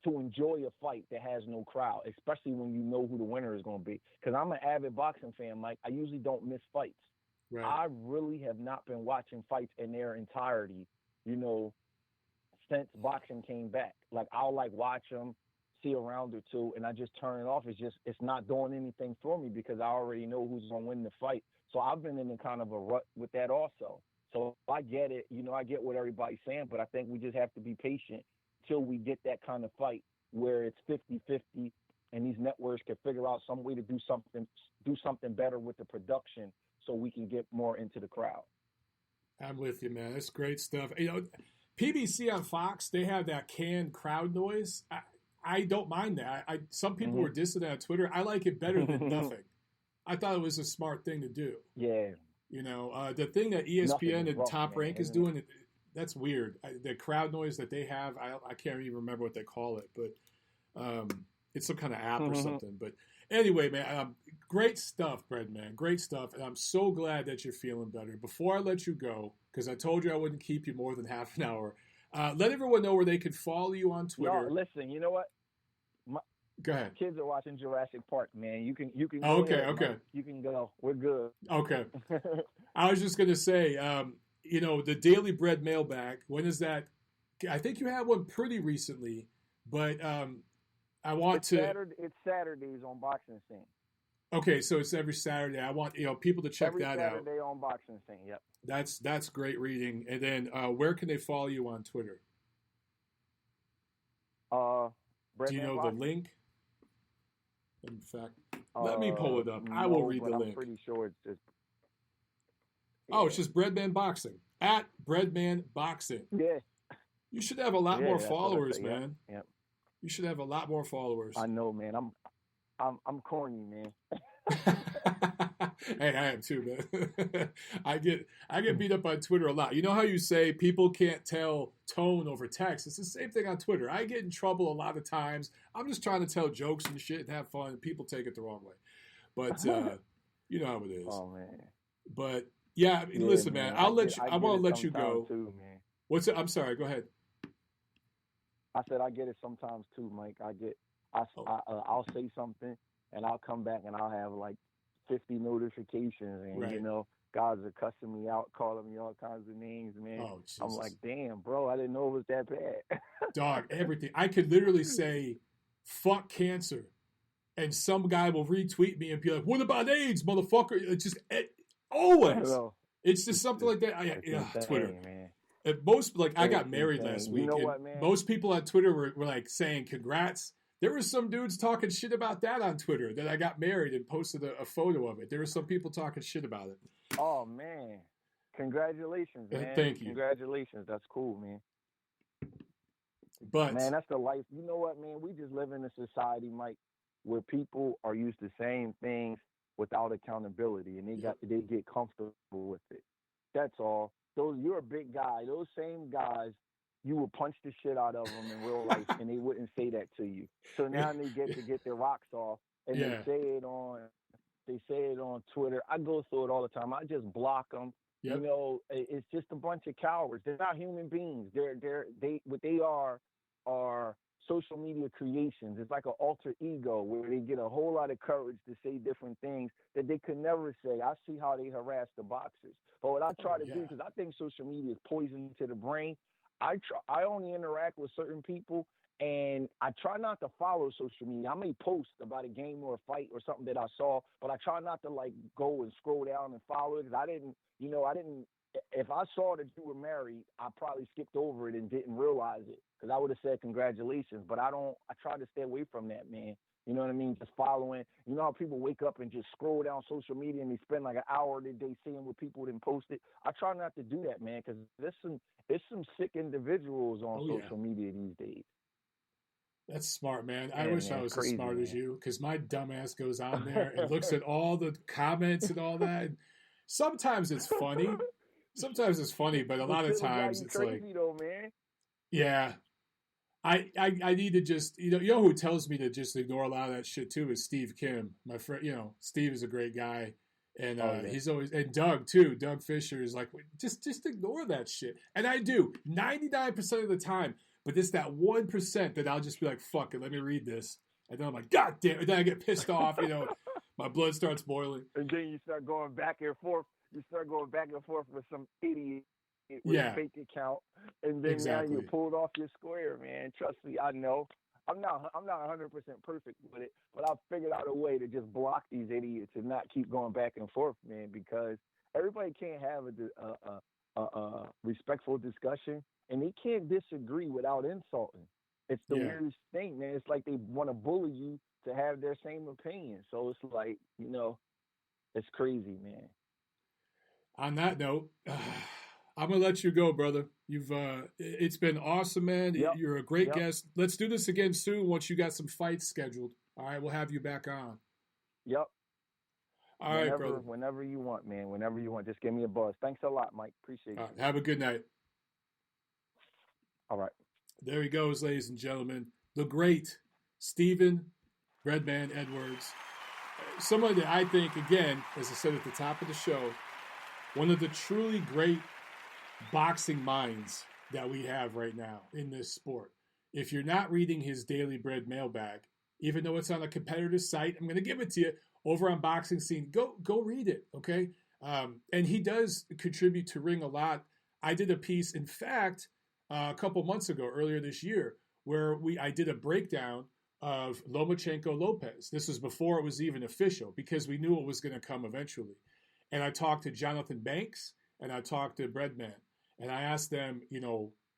to enjoy a fight that has no crowd, especially when you know who the winner is going to be. Because I'm an avid boxing fan, Mike. I usually don't miss fights. Right. I really have not been watching fights in their entirety, since boxing came back. Like, I'll watch them, see a round or two, and I just turn it off. It's not doing anything for me, because I already know who's going to win the fight. So I've been in a kind of a rut with that also. So I get it. I get what everybody's saying, but I think we just have to be patient till we get that kind of fight where it's 50-50, and these networks can figure out some way to do something better with the production, so we can get more into the crowd. I'm with you, man. That's great stuff. PBC on Fox, they have that canned crowd noise. I don't mind that. Some people were dissing it on Twitter. I like it better than nothing. I thought it was a smart thing to do. Yeah. You know, the thing that ESPN and Top Rank is doing, that's weird. The crowd noise that they have, I can't even remember what they call it, but it's some kind of app or something. But anyway, man, great stuff, Breadman. Great stuff. And I'm so glad that you're feeling better. Before I let you go, because I told you I wouldn't keep you more than half an hour, let everyone know where they can follow you on Twitter. No, listen, you know what? Go ahead. Kids are watching Jurassic Park, man. You can. Oh, go ahead, okay. Mike. You can go. We're good. Okay. I was just gonna say, you know, the Daily Bread mailbag. When is that? I think you had one pretty recently, but I want It's Saturdays on Boxing Scene. Okay, so it's every Saturday. I want people to check that out. Every Saturday on Boxing Scene. Yep. That's great reading. And then where can they follow you on Twitter? Do you know the link? In fact, let me pull it up. I will read the link. I'm pretty sure it's just. Yeah. Oh, it's just Breadman Boxing at Breadman Boxing. Yeah. You should have a lot more followers, man. Yep. You should have a lot more followers. I know, man. I'm corny, man. Hey, I am too, man. I get beat up on Twitter a lot. You know how you say people can't tell tone over text? It's the same thing on Twitter. I get in trouble a lot of times. I'm just trying to tell jokes and shit and have fun, and people take it the wrong way. But you know how it is. Oh man. But yeah, listen, man. I want to let you go. Too, man. What's it? I'm sorry. Go ahead. I said I get it sometimes too, Mike. I'll say something and I'll come back and I'll have like 50 notifications and you know, guys are cussing me out, calling me all kinds of names, man. Oh, Jesus. I'm like, damn, bro, I didn't know it was that bad. Dog, everything. I could literally say, fuck cancer. And some guy will retweet me and be like, what about AIDS, motherfucker? It's just always. It's just something like that. Twitter. Man. I got married last week. You know what, man? Most people on Twitter were like saying congrats. There were some dudes talking shit about that on Twitter, that I got married and posted a photo of it. There were some people talking shit about it. Oh, man. Congratulations, man. Thank you. Congratulations. That's cool, man. But man, that's the life. You know what, man? We just live in a society, Mike, where people are used to saying things without accountability, and they get comfortable with it. That's all. You're a big guy. Those same guys, you will punch the shit out of them in real life, and they wouldn't say that to you. So now they get their rocks off, and they say it on Twitter. I go through it all the time. I just block them. Yep. You know, it's just a bunch of cowards. They're not human beings. What they are social media creations. It's like an alter ego where they get a whole lot of courage to say different things that they could never say. I see how they harass the boxers. But what I try to do, because I think social media is poison to the brain, I only interact with certain people, and I try not to follow social media. I may post about a game or a fight or something that I saw, but I try not to like go and scroll down and follow it, because I didn't. If I saw that you were married, I probably skipped over it and didn't realize it, because I would have said congratulations. But I try to stay away from that, man. You know what I mean? Just following. You know how people wake up and just scroll down social media and they spend like an hour a day seeing what people didn't post it. I try not to do that, man, because there's some sick individuals on social media these days. That's smart, man. I wish I was as smart as you, because my dumb ass goes on there and looks at all the comments and all that. And sometimes it's funny. But a lot of times it's crazy, like, though, man. Yeah. I need to just, you know who tells me to just ignore a lot of that shit too is Steve Kim. My friend, you know, Steve is a great guy. And he's always, and Doug too. Doug Fisher is like, just ignore that shit. And I do 99% of the time, but it's that 1% that I'll just be like, fuck it, let me read this. And then I'm like, God damn it. And then I get pissed off, you know, my blood starts boiling. And then you start going back and forth. With some idiot with a fake account. And then now you pulled off your square, man. Trust me, I know. I'm not 100% perfect with it, but I've figured out a way to just block these idiots and not keep going back and forth, man, because everybody can't have a respectful discussion, and they can't disagree without insulting. It's the weirdest thing, man. It's like they want to bully you to have their same opinion. So it's like, you know, it's crazy, man. On that note, I'm gonna let you go, brother. It's been awesome, man. Yep. You're a great Yep. guest. Let's do this again soon once you got some fights scheduled. All right, we'll have you back on. Yep. All right, brother. Whenever you want, man. Whenever you want, just give me a buzz. Thanks a lot, Mike. Appreciate it. Have a good night. All right. There he goes, ladies and gentlemen. The great Stephen Breadman Edwards. Someone that I think, again, as I said at the top of the show, one of the truly great boxing minds that we have right now in this sport. If you're not reading his Daily Bread mailbag, even though it's on a competitor site, I'm going to give it to you over on Boxing Scene. Go read it, okay? And he does contribute to Ring a lot. I did a piece, in fact, a couple months ago, earlier this year, where I did a breakdown of Lomachenko Lopez. This was before it was even official because we knew it was going to come eventually. And I talked to Jonathan Banks and I talked to Breadman. And I asked them,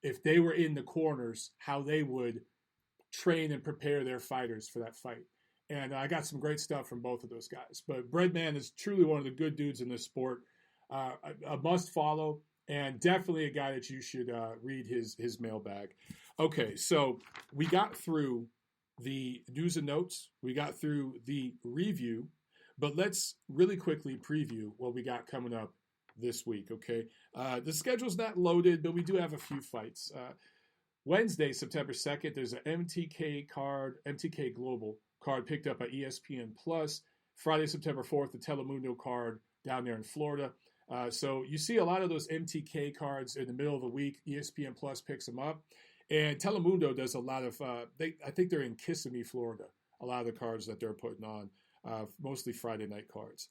if they were in the corners, how they would train and prepare their fighters for that fight. And I got some great stuff from both of those guys. But Breadman is truly one of the good dudes in this sport. A must follow, and definitely a guy that you should read his mailbag. Okay, so we got through the news and notes. We got through the review. But let's really quickly preview what we got coming up this week, okay? The schedule's not loaded, but we do have a few fights. Wednesday, September 2nd, there's an MTK Global card picked up by ESPN Plus. Friday, September 4th, the Telemundo card down there in Florida. So you see a lot of those MTK cards in the middle of the week. ESPN Plus picks them up. And Telemundo does a lot of, I think they're in Kissimmee, Florida, a lot of the cards that they're putting on, mostly Friday night cards.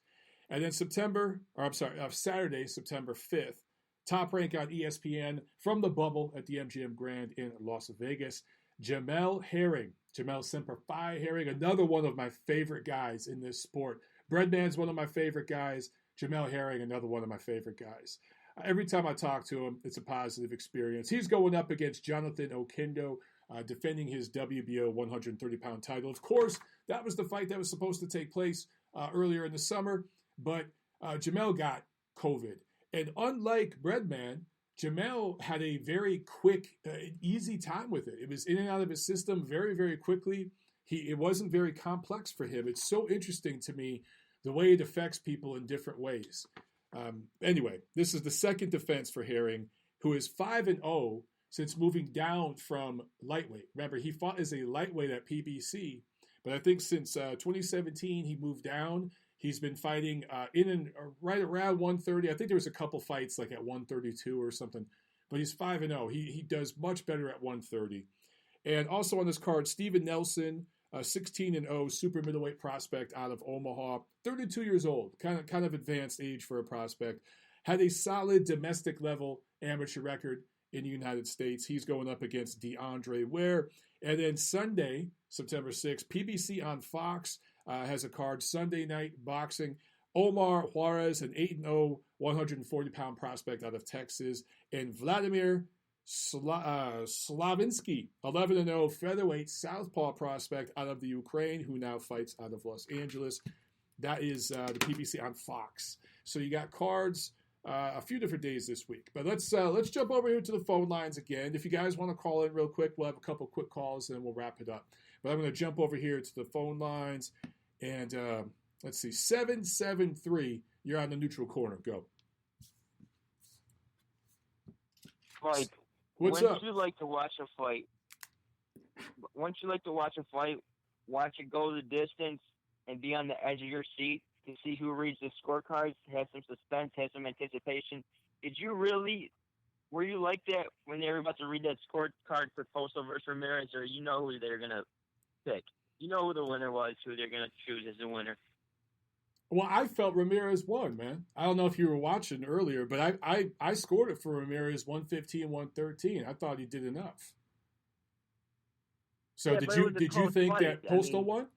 And then Saturday, September 5th, Top Rank on ESPN from the bubble at the MGM Grand in Las Vegas. Jamel Herring, Jamel Semper Fi Herring, another one of my favorite guys in this sport. Breadman's one of my favorite guys. Jamel Herring, another one of my favorite guys. Every time I talk to him, it's a positive experience. He's going up against Jonathan Oquendo, defending his WBO 130-pound title. Of course, that was the fight that was supposed to take place earlier in the summer, but Jamel got COVID. And unlike Breadman, Jamel had a very quick, easy time with it. It was in and out of his system very, very quickly. It wasn't very complex for him. It's so interesting to me the way it affects people in different ways. Anyway, this is the second defense for Herring, who is 5-0 since moving down from lightweight. Remember, he fought as a lightweight at PBC, but I think since 2017 he moved down. He's been fighting in and right around 130. I think there was a couple fights like at 132 or something, but he's 5-0. He does much better at 130. And also on this card, Steven Nelson, 16-0 super middleweight prospect out of Omaha, 32 years old, kind of advanced age for a prospect. Had a solid domestic level amateur record in the United States. He's going up against DeAndre Ware. And then Sunday, September 6th, PBC on Fox has a card, Sunday night boxing. Omar Juarez, an 8-0 140-pound prospect out of Texas, and Vladimir Slavinsky, 11-0 featherweight southpaw prospect out of the Ukraine, who now fights out of Los Angeles. That is the PBC on Fox. So you got cards a few different days this week. But let's jump over here to the phone lines again. If you guys want to call in real quick, we'll have a couple quick calls and then we'll wrap it up. But I'm going to jump over here to the phone lines. And let's see, 773, you're on the neutral corner. Go. Like, What's up? Once you like to watch a fight, watch it go the distance and be on the edge of your seat to see who reads the scorecards, have some suspense, have some anticipation. Were you like that when they were about to read that scorecard for Postal versus Ramirez, or you know who they're going to pick? You know who the winner was, who they're going to choose as the winner. Well, I felt Ramirez won, man. I don't know if you were watching earlier, but I scored it for Ramirez 115, 113. I thought he did enough. So Yeah, did you think fight. that Postal won?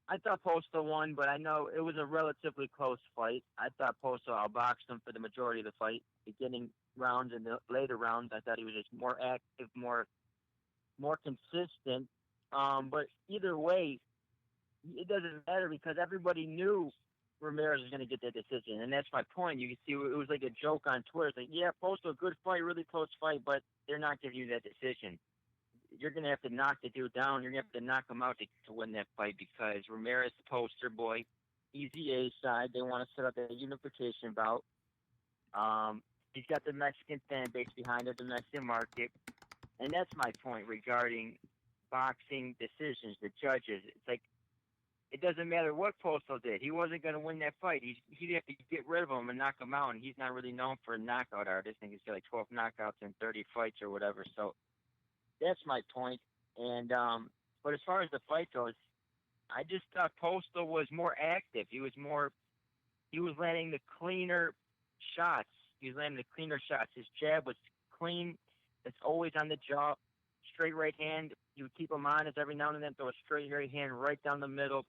I thought Postal won, but I know it was a relatively close fight. I thought Postal outboxed him for the majority of the fight. Beginning rounds and the later rounds, I thought he was just more active, more consistent. But either way, it doesn't matter because everybody knew Ramirez was going to get that decision, and that's my point. You can see it was like a joke on Twitter. It's like, yeah, Postal, good fight, really close fight, but they're not giving you that decision. You're going to have to knock the dude down. You're going to have to knock him out to win that fight because Ramirez, the poster boy, he's the A side. They want to set up a unification bout. He's got the Mexican fan base behind it, the Mexican market. And that's my point regarding boxing decisions, the judges. It's like, it doesn't matter what Postal did. He wasn't going to win that fight. He'd have to get rid of him and knock him out, and he's not really known for a knockout artist. I think he's got like 12 knockouts in 30 fights or whatever. So that's my point. And but as far as the fight goes, I just thought Postal was more active. He was landing the cleaner shots. He was landing the cleaner shots. His jab was clean. It's always on the jaw. Straight right hand. He would keep him honest every now and then. Throw a straight right hand right down the middle.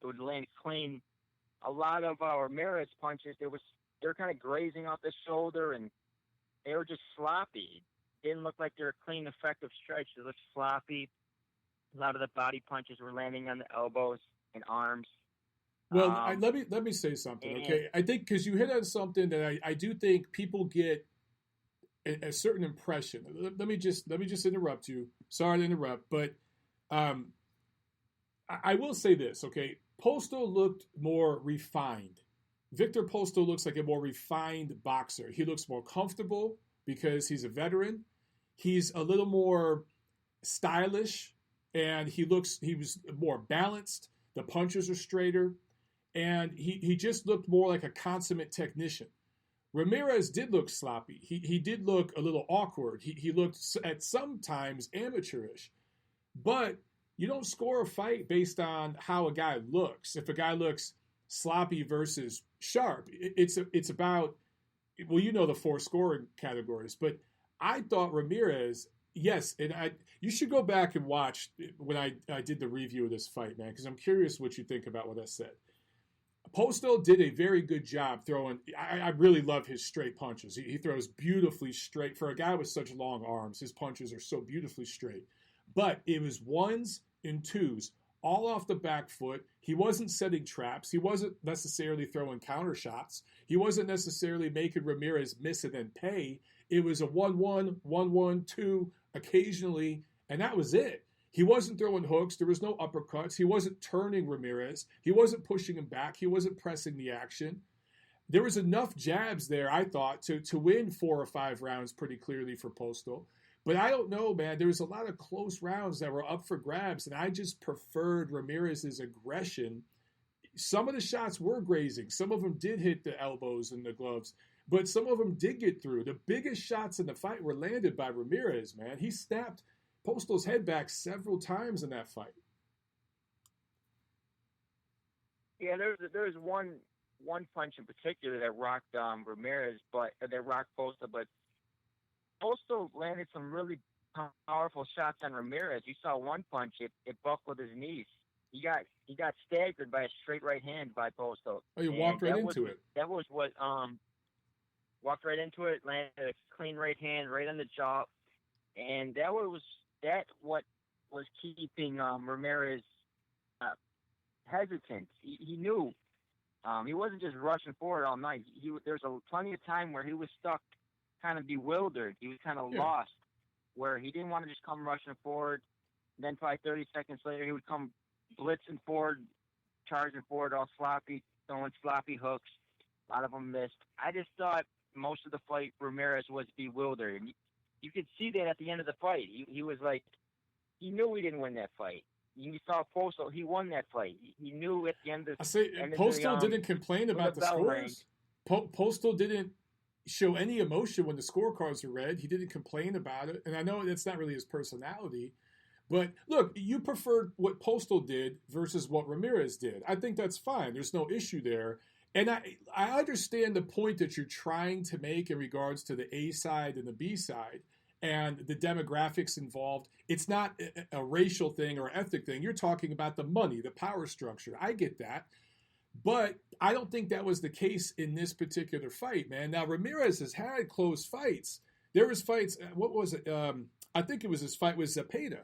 It would land clean. A lot of Ramirez punches, they were kind of grazing off the shoulder, and they were just sloppy. It didn't look like they were clean, effective strikes. They looked sloppy. A lot of the body punches were landing on the elbows and arms. Well, let me say something, okay? I think because you hit on something that I do think people get a certain impression. Let me just interrupt you. Sorry to interrupt, but I will say this, okay? Postal looked more refined. Victor Postol looks like a more refined boxer. He looks more comfortable because he's a veteran. He's a little more stylish, and he was more balanced. The punches are straighter, and he just looked more like a consummate technician. Ramirez did look sloppy. He did look a little awkward. He looked at sometimes amateurish. But you don't score a fight based on how a guy looks. If a guy looks sloppy versus sharp, it's about, well, you know the 4 scoring categories. But I thought Ramirez, yes, and you should go back and watch when I did the review of this fight, man, because I'm curious what you think about what I said. Postal did a very good job throwing. I really love his straight punches. He throws beautifully straight. For a guy with such long arms, his punches are so beautifully straight. But it was 1s and 2s, all off the back foot. He wasn't setting traps. He wasn't necessarily throwing counter shots. He wasn't necessarily making Ramirez miss and then pay. It was a 1-1, 1-1, 2 occasionally, and that was it. He wasn't throwing hooks. There was no uppercuts. He wasn't turning Ramirez. He wasn't pushing him back. He wasn't pressing the action. There was enough jabs there, I thought, to win 4 or 5 rounds pretty clearly for Postal. But I don't know, man. There was a lot of close rounds that were up for grabs, and I just preferred Ramirez's aggression. Some of the shots were grazing. Some of them did hit the elbows and the gloves, but some of them did get through. The biggest shots in the fight were landed by Ramirez, man. He snapped Postal's head back several times in that fight. Yeah, there's one punch in particular that rocked Ramirez, but that rocked Postal, but Postal landed some really powerful shots on Ramirez. You saw one punch; it buckled his knees. He got staggered by a straight right hand by Postal. Oh, he walked right into it. That was what walked right into it, landed a clean right hand right on the jaw, and that was what was keeping Ramirez hesitant. He knew he wasn't just rushing forward all night. There's plenty of time where he was stuck, kind of bewildered. He was kind of lost, where he didn't want to just come rushing forward. And then probably 30 seconds later, he would come blitzing forward, charging forward all sloppy, throwing sloppy hooks. A lot of them missed. I just thought most of the fight, Ramirez was bewildered. And you could see that at the end of the fight. He was like, he knew he didn't win that fight. You saw Postal, he won that fight. He knew at the end of Postal didn't complain about the scores. Postal didn't show any emotion when the scorecards were read. He didn't complain about it. And I know that's not really his personality. But look, you preferred what Postal did versus what Ramirez did. I think that's fine. There's no issue there. And I understand the point that you're trying to make in regards to the A side and the B side and the demographics involved. It's not a racial thing or ethnic thing. You're talking about the money, the power structure. I get that. But I don't think that was the case in this particular fight, man. Now, Ramirez has had close fights. There was fights, what was it? I think it was his fight with Zepeda.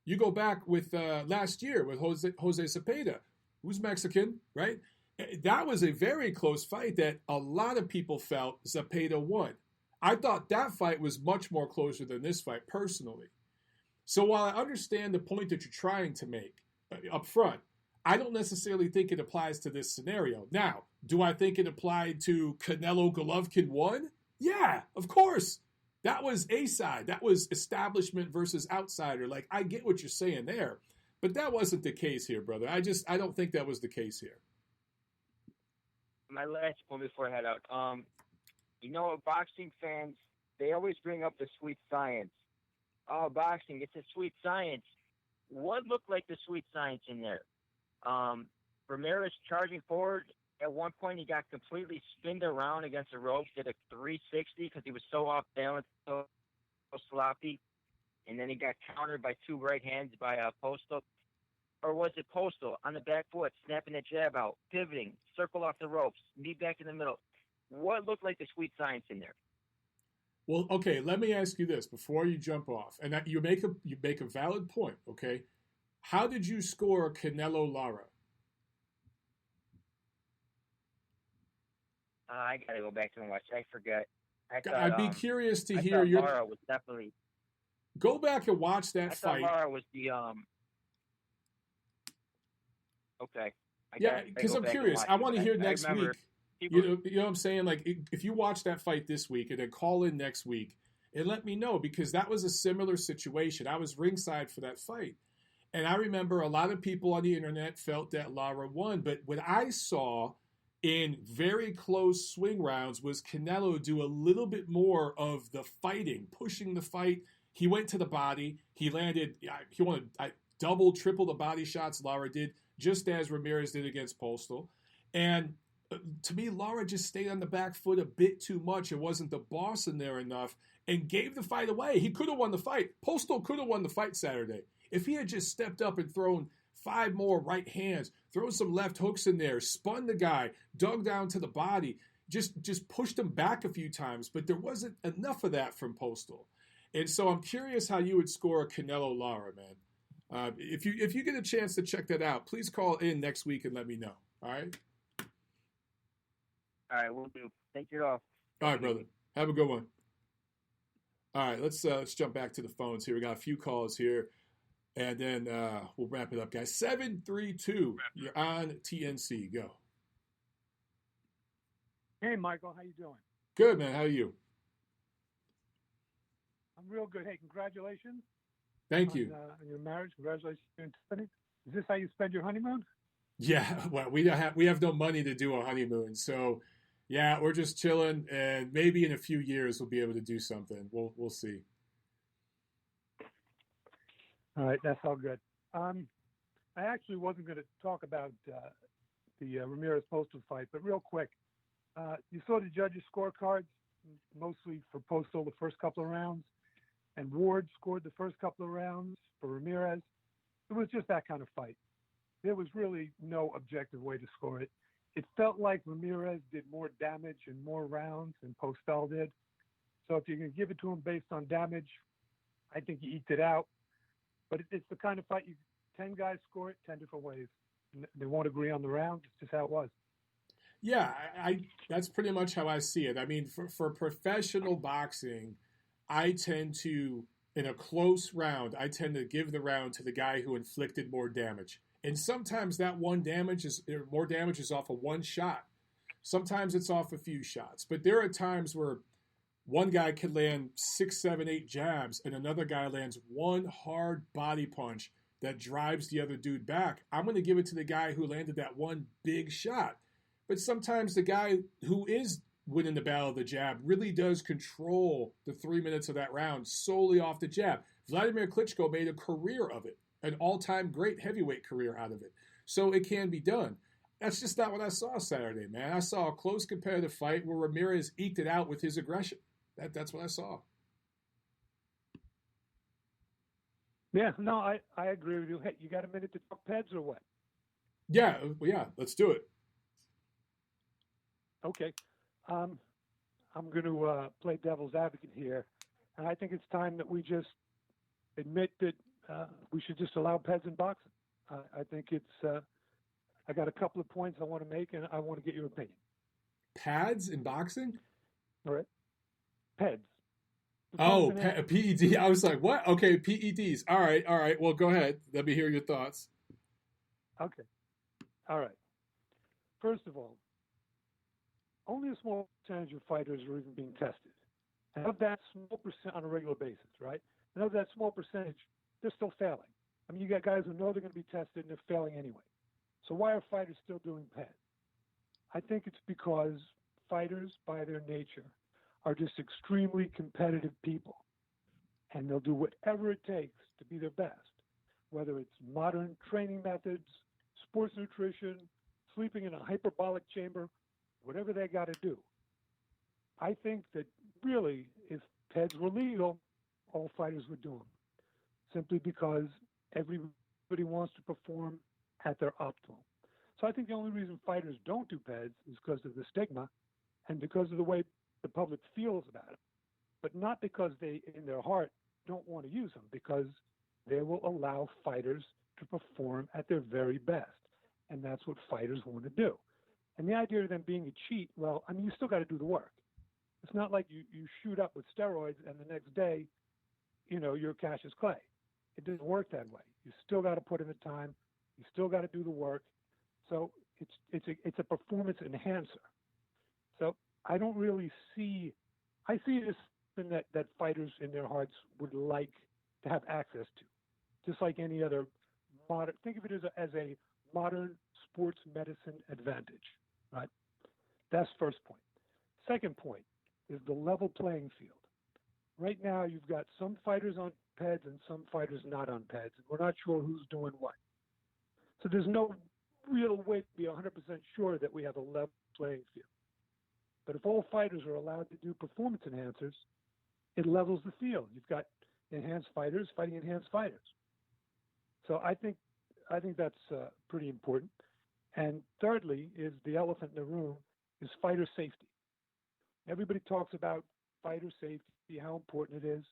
You go back with last year with Jose Zepeda, who's Mexican, right? That was a very close fight that a lot of people felt Zepeda won. I thought that fight was much more closer than this fight, personally. So while I understand the point that you're trying to make up front, I don't necessarily think it applies to this scenario. Now, do I think it applied to Canelo Golovkin 1? Yeah, of course. That was a side. That was establishment versus outsider. Like, I get what you're saying there. But that wasn't the case here, brother. I don't think that was the case here. My last one before I head out. Boxing fans, they always bring up the sweet science. Oh, boxing, it's a sweet science. What looked like the sweet science in there? Ramirez charging forward. At one point, he got completely spinned around against the ropes, did a 360 because he was so off balance, so sloppy. And then he got countered by 2 right hands by Postal. Or was it Postal on the back foot, snapping the jab out, pivoting, circle off the ropes, knee back in the middle? What looked like the sweet science in there? Well, okay, let me ask you this before you jump off. And you make a valid point, okay? How did you score Canelo Lara? I got to go back to and watch. I forget. I'd be curious to hear your. Lara was definitely. Go back and watch that fight. Lara was the Okay. Because I'm curious. I want to hear next week. You know what I'm saying? Like, if you watch that fight this week and then call in next week and let me know, because that was a similar situation. I was ringside for that fight. And I remember a lot of people on the internet felt that Lara won. But what I saw in very close swing rounds was Canelo do a little bit more of the fighting, pushing the fight. He went to the body. He landed, he wanted double, triple the body shots Lara did, just as Ramirez did against Postal. And to me, Lara just stayed on the back foot a bit too much. It wasn't the boss in there enough and gave the fight away. He could have won the fight. Postal could have won the fight Saturday. If he had just stepped up and thrown 5 more right hands, thrown some left hooks in there, spun the guy, dug down to the body, just pushed him back a few times. But there wasn't enough of that from Postal. And so I'm curious how you would score a Canelo Lara, man. If you get a chance to check that out, please call in next week and let me know. All right? All right, we'll do. Thank you all. All right, brother. Have a good one. All right, let's jump back to the phones here. We got a few calls here, and then we'll wrap it up, guys. 732, you're on TNC. Go. Hey, Michael. How you doing? Good, man. How are you? I'm real good. Hey, congratulations. Thank you. On your marriage. Congratulations. Is this how you spend your honeymoon? Yeah, well, we have no money to do a honeymoon, so yeah, we're just chilling, and maybe in a few years we'll be able to do something. We'll see. All right, that's all good. I actually wasn't going to talk about the Ramirez Postal fight, but real quick, you saw the judges' scorecards, mostly for Postal the first couple of rounds, and Ward scored the first couple of rounds for Ramirez. It was just that kind of fight. There was really no objective way to score it. It felt like Ramirez did more damage in more rounds than Postal did. So if you're going to give it to him based on damage, I think he eked it out. But it's the kind of fight 10 guys score it 10 different ways. They won't agree on the rounds. It's just how it was. Yeah, that's pretty much how I see it. I mean, for professional boxing, I tend to, in a close round, I tend to give the round to the guy who inflicted more damage. And sometimes that more damage is off of one shot. Sometimes it's off a few shots. But there are times where one guy could land 6, 7, 8 jabs, and another guy lands one hard body punch that drives the other dude back. I'm going to give it to the guy who landed that one big shot. But sometimes the guy who is winning the battle of the jab really does control the 3 minutes of that round solely off the jab. Vladimir Klitschko made a career of it. An all-time great heavyweight career out of it. So it can be done. That's just not what I saw Saturday, man. I saw a close competitive fight where Ramirez eked it out with his aggression. That's what I saw. Yeah, no, I agree with you. Hey, you got a minute to talk Peds or what? Yeah, let's do it. Okay. I'm going to play devil's advocate here. And I think it's time that we just admit that we should just allow Peds in boxing. I think I got a couple of points I want to make, and I want to get your opinion. Pads in boxing? All right. PEDs. Oh, PED. I was like, what? Okay, PEDs. All right. Well, go ahead. Let me hear your thoughts. Okay. All right. First of all, only a small percentage of fighters are even being tested. And of that small percent on a regular basis, right? And of that small percentage, they're still failing. I mean, you got guys who know they're going to be tested and they're failing anyway. So why are fighters still doing PED? I think it's because fighters, by their nature, are just extremely competitive people. And they'll do whatever it takes to be their best, whether it's modern training methods, sports nutrition, sleeping in a hyperbolic chamber, whatever they got to do. I think that really, if PEDs were legal, all fighters would do them, simply because everybody wants to perform at their optimal. So I think the only reason fighters don't do PEDs is because of the stigma and because of the way the public feels about it, but not because they, in their heart, don't want to use them, because they will allow fighters to perform at their very best. And that's what fighters want to do. And the idea of them being a cheat, well, I mean, you still got to do the work. It's not like you shoot up with steroids and the next day, you're Cassius Clay. It doesn't work that way. You still got to put in the time. You still got to do the work. So it's a performance enhancer. So I don't really see, I see it as something that fighters in their hearts would like to have access to, just like any other modern, think of it as a modern sports medicine advantage, right? That's first point. Second point is the level playing field. Right now, you've got some fighters on PEDs and some fighters not on PEDs, and we're not sure who's doing what. So there's no real way to be 100% sure that we have a level playing field. But if all fighters are allowed to do performance enhancers, it levels the field. You've got enhanced fighters fighting enhanced fighters. So I think that's pretty important. And thirdly is the elephant in the room is fighter safety. Everybody talks about fighter safety, how important it is.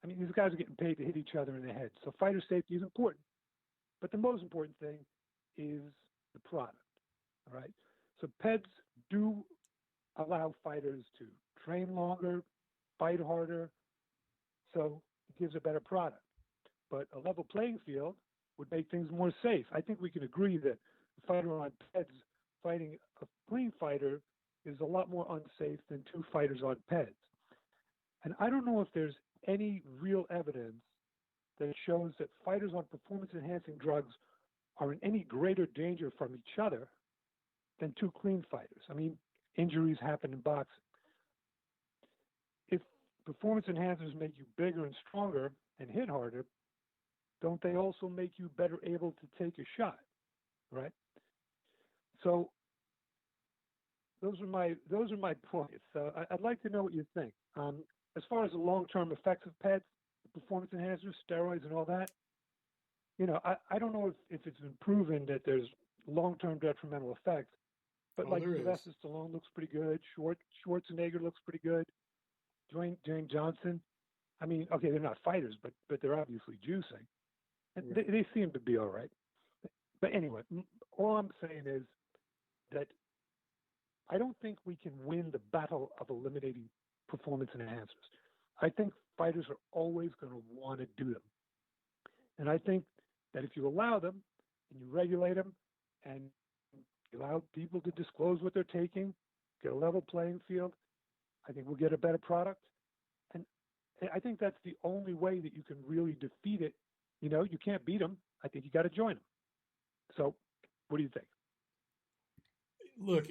I mean, these guys are getting paid to hit each other in the head. So fighter safety is important. But the most important thing is the product, all right? So PEDs do allow fighters to train longer, fight harder, so it gives a better product. But a level playing field would make things more safe. I think we can agree that a fighter on PEDs fighting a clean fighter is a lot more unsafe than two fighters on PEDs. And I don't know if there's any real evidence that shows that fighters on performance-enhancing drugs are in any greater danger from each other than two clean fighters. I mean, injuries happen in boxing. If performance enhancers make you bigger and stronger and hit harder, don't they also make you better able to take a shot, right? So those are my points. So I'd like to know what you think. As far as the long-term effects of PEDs, performance enhancers, steroids, and all that, I don't know if it's been proven that there's long-term detrimental effects, but like Sylvester Stallone looks pretty good, Schwarzenegger looks pretty good, Dwayne Johnson. I mean, okay, they're not fighters, but they're obviously juicing. And they seem to be all right. But anyway, all I'm saying is that I don't think we can win the battle of eliminating performance enhancers. I think fighters are always going to want to do them. And I think that if you allow them and you regulate them and you allow people to disclose what they're taking, get a level playing field, I think we'll get a better product. And I think that's the only way that you can really defeat it. You can't beat them. I think you got to join them. So what do you think? Look,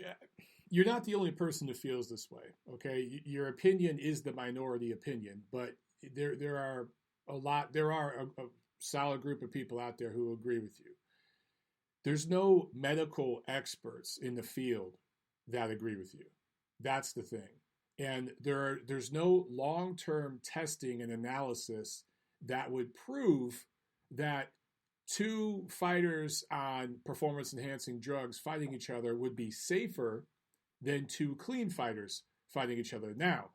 you're not the only person who feels this way, okay? Your opinion is the minority opinion, but there are a solid group of people out there who agree with you. There's no medical experts in the field that agree with you. That's the thing. And there's no long-term testing and analysis that would prove that two fighters on performance-enhancing drugs fighting each other would be safer than two clean fighters fighting each other. Now,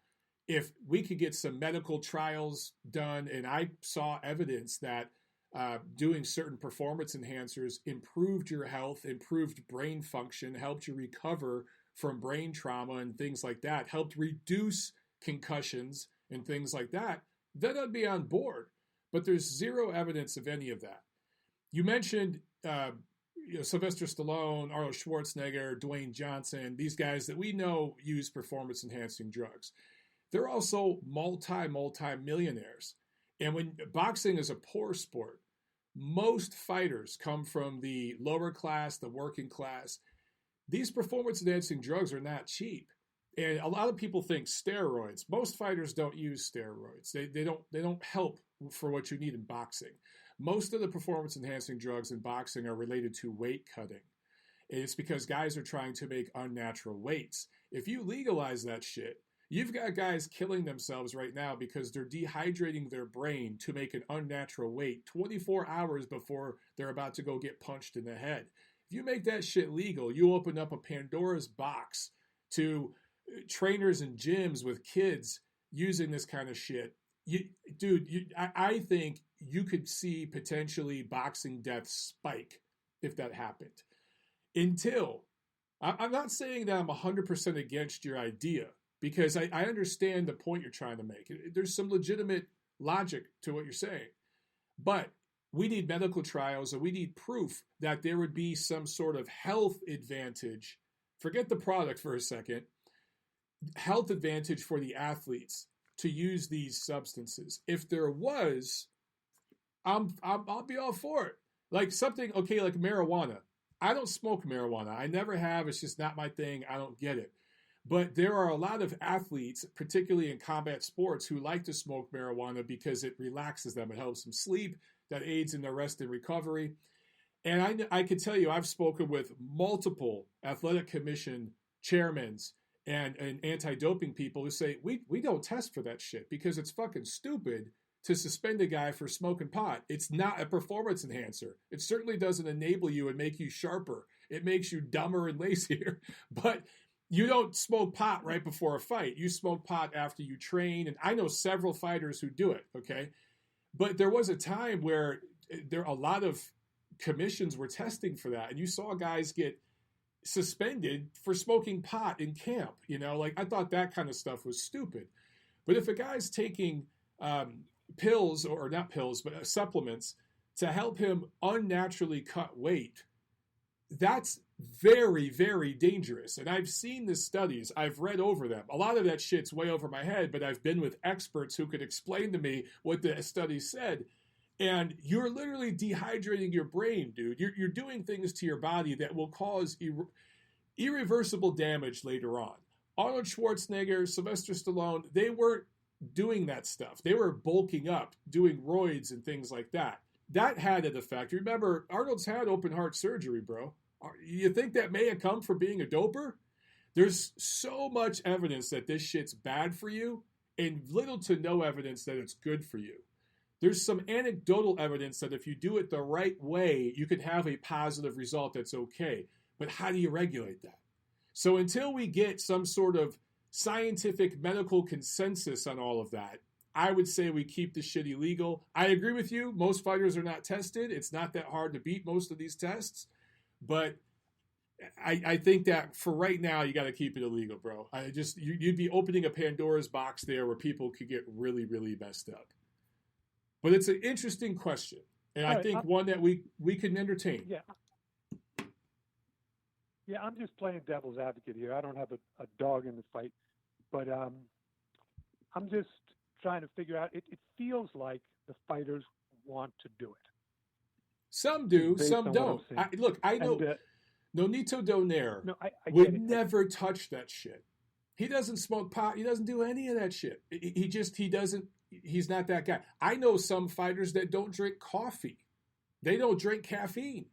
if we could get some medical trials done, and I saw evidence that doing certain performance enhancers improved your health, improved brain function, helped you recover from brain trauma and things like that, helped reduce concussions and things like that, then I'd be on board. But there's zero evidence of any of that. You mentioned Sylvester Stallone, Arnold Schwarzenegger, Dwayne Johnson, these guys that we know use performance-enhancing drugs. They're also multi-millionaires. And when boxing is a poor sport, most fighters come from the lower class, the working class. These performance-enhancing drugs are not cheap. And a lot of people think steroids. Most fighters don't use steroids. They don't help for what you need in boxing. Most of the performance-enhancing drugs in boxing are related to weight cutting. And it's because guys are trying to make unnatural weights. If you legalize that shit, you've got guys killing themselves right now because they're dehydrating their brain to make an unnatural weight 24 hours before they're about to go get punched in the head. If you make that shit legal, you open up a Pandora's box to trainers and gyms with kids using this kind of shit. I think you could see potentially boxing deaths spike if that happened. I'm not saying that I'm 100% against your idea, because I understand the point you're trying to make. There's some legitimate logic to what you're saying. But we need medical trials, and we need proof that there would be some sort of health advantage. Forget the product for a second. Health advantage for the athletes to use these substances. If there was, I'll be all for it. Like something, okay, like marijuana. I don't smoke marijuana. I never have. It's just not my thing. I don't get it. But there are a lot of athletes, particularly in combat sports, who like to smoke marijuana because it relaxes them. It helps them sleep. That aids in their rest and recovery. And I can tell you, I've spoken with multiple athletic commission chairmen and anti-doping people who say, we don't test for that shit because it's fucking stupid to suspend a guy for smoking pot. It's not a performance enhancer. It certainly doesn't enable you and make you sharper. It makes you dumber and lazier. But you don't smoke pot right before a fight. You smoke pot after you train. And I know several fighters who do it, okay? But there was a time where a lot of commissions were testing for that. And you saw guys get suspended for smoking pot in camp. I thought that kind of stuff was stupid. But if a guy's taking pills, or not pills, but supplements to help him unnaturally cut weight, that's very, very dangerous. And I've seen the studies. I've read over them. A lot of that shit's way over my head, but I've been with experts who could explain to me what the studies said. And you're literally dehydrating your brain, dude. You're doing things to your body that will cause irreversible damage later on. Arnold Schwarzenegger, Sylvester Stallone, they weren't doing that stuff. They were bulking up, doing roids and things like that. That had an effect. Remember, Arnold's had open heart surgery, bro. You think that may have come from being a doper? There's so much evidence that this shit's bad for you and little to no evidence that it's good for you. There's some anecdotal evidence that if you do it the right way, you can have a positive result that's okay. But how do you regulate that? So until we get some sort of scientific medical consensus on all of that, I would say we keep the shit illegal. I agree with you. Most fighters are not tested. It's not that hard to beat most of these tests. But I think that for right now, you got to keep it illegal, bro. You'd be opening a Pandora's box there where people could get really, really messed up. But it's an interesting question, and I think one that we can entertain. Yeah, I'm just playing devil's advocate here. I don't have a dog in the fight, but I'm just trying to figure out. It feels like the fighters want to do it. Some do, some don't. I know Nonito Donaire would never touch that shit. He doesn't smoke pot. He doesn't do any of that shit. He doesn't. He's not that guy. I know some fighters that don't drink coffee. They don't drink caffeine,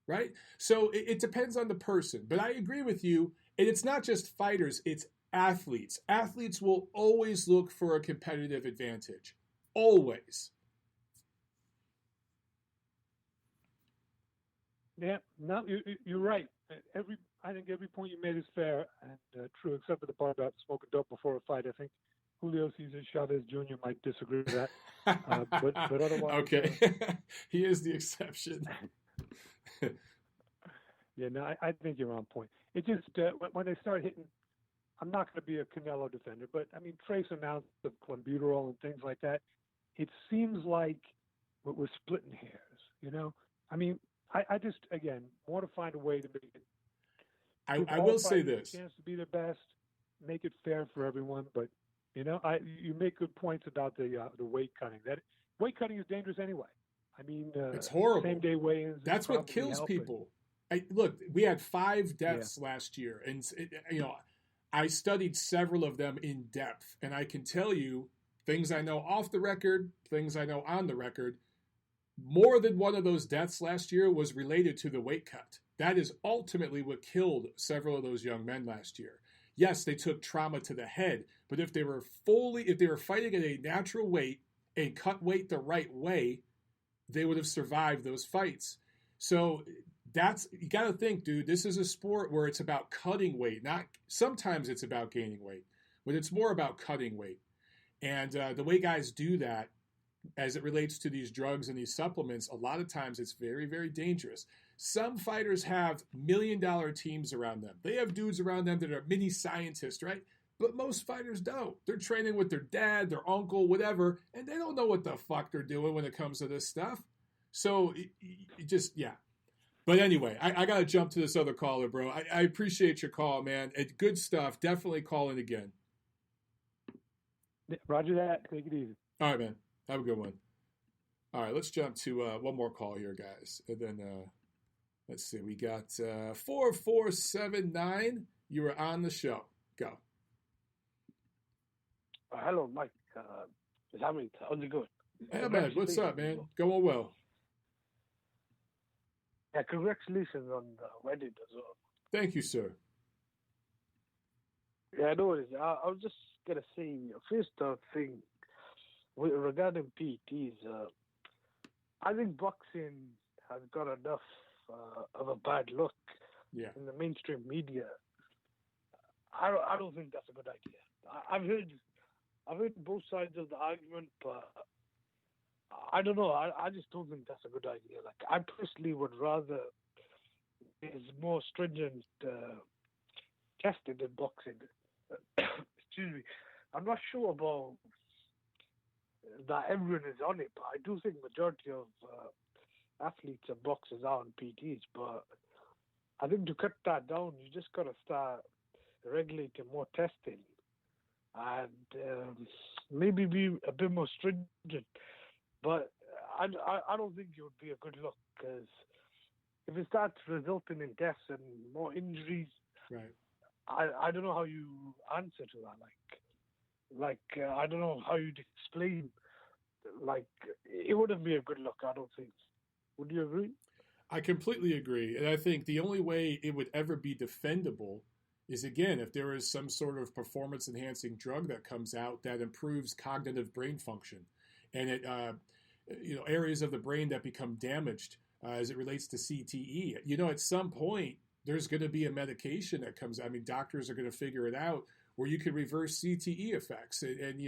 right? So it depends on the person. But I agree with you. And it's not just fighters. It's athletes. Athletes will always look for a competitive advantage. Always. Yeah, no, you're right. I think every point you made is fair and true, except for the part about smoking dope before a fight. I think Julio Cesar Chavez Jr. might disagree with that. But otherwise, okay, he is the exception. Yeah, no, I think you're on point. It just when they start hitting, I'm not going to be a Canelo defender, but I mean trace amounts of clenbuterol and things like that. It seems like we're splitting hairs, you know. I mean, I just again want to find a way to make it. I will say this: a chance to be their best, make it fair for everyone. But you know, you make good points about the weight cutting. That weight cutting is dangerous anyway. I mean, it's horrible. Same day weigh-ins. That's what kills people. Look, we had 5 deaths last year, and you know, I studied several of them in depth, and I can tell you things I know off the record, things I know on the record. More than one of those deaths last year was related to the weight cut. That is ultimately what killed several of those young men last year. Yes, they took trauma to the head, but if they were fighting at a natural weight and cut weight the right way, they would have survived those fights. So you got to think, dude, this is a sport where it's about cutting weight. Sometimes it's about gaining weight, but it's more about cutting weight. And the way guys do that, as it relates to these drugs and these supplements, a lot of times it's very, very dangerous. Some fighters have $1 million teams around them. They have dudes around them that are mini scientists, right? But most fighters don't. They're training with their dad, their uncle, whatever, and they don't know what the fuck they're doing when it comes to this stuff. So yeah. But anyway, I got to jump to this other caller, bro. I appreciate your call, man. It's good stuff. Definitely call in again. Roger that. Take it easy. All right, man. Have a good one. All right, let's jump to one more call here, guys. And then let's see. We got 4479. You were on the show. Go. Hello, Mike. It's Hamid. How's it going? Hey, man. What's up, man? Going well. Yeah, congratulations on the wedding as well. Thank you, sir. Yeah, I know it is. I was just going to say, first thing, regarding PETs, I think boxing has got enough of a bad look in the mainstream media. I don't think that's a good idea. I've heard both sides of the argument, but I don't know. I just don't think that's a good idea. Like, I personally would rather there's more stringent testing in boxing. Excuse me. I'm not sure about that everyone is on it, but I do think majority of athletes and boxers are on PTs. But I think to cut that down, you just got to start regulating more testing and maybe be a bit more stringent. But I don't think it would be a good look, because if it starts resulting in deaths and more injuries, right? I don't know how you answer to that. Like I don't know how you'd explain. Like, it wouldn't be a good look, I don't think. Would you agree? I completely agree, and I think the only way it would ever be defendable is, again, if there is some sort of performance-enhancing drug that comes out that improves cognitive brain function, and it, areas of the brain that become damaged as it relates to CTE. At some point, there's going to be a medication that comes. I mean, doctors are going to figure it out where you can reverse CTE effects and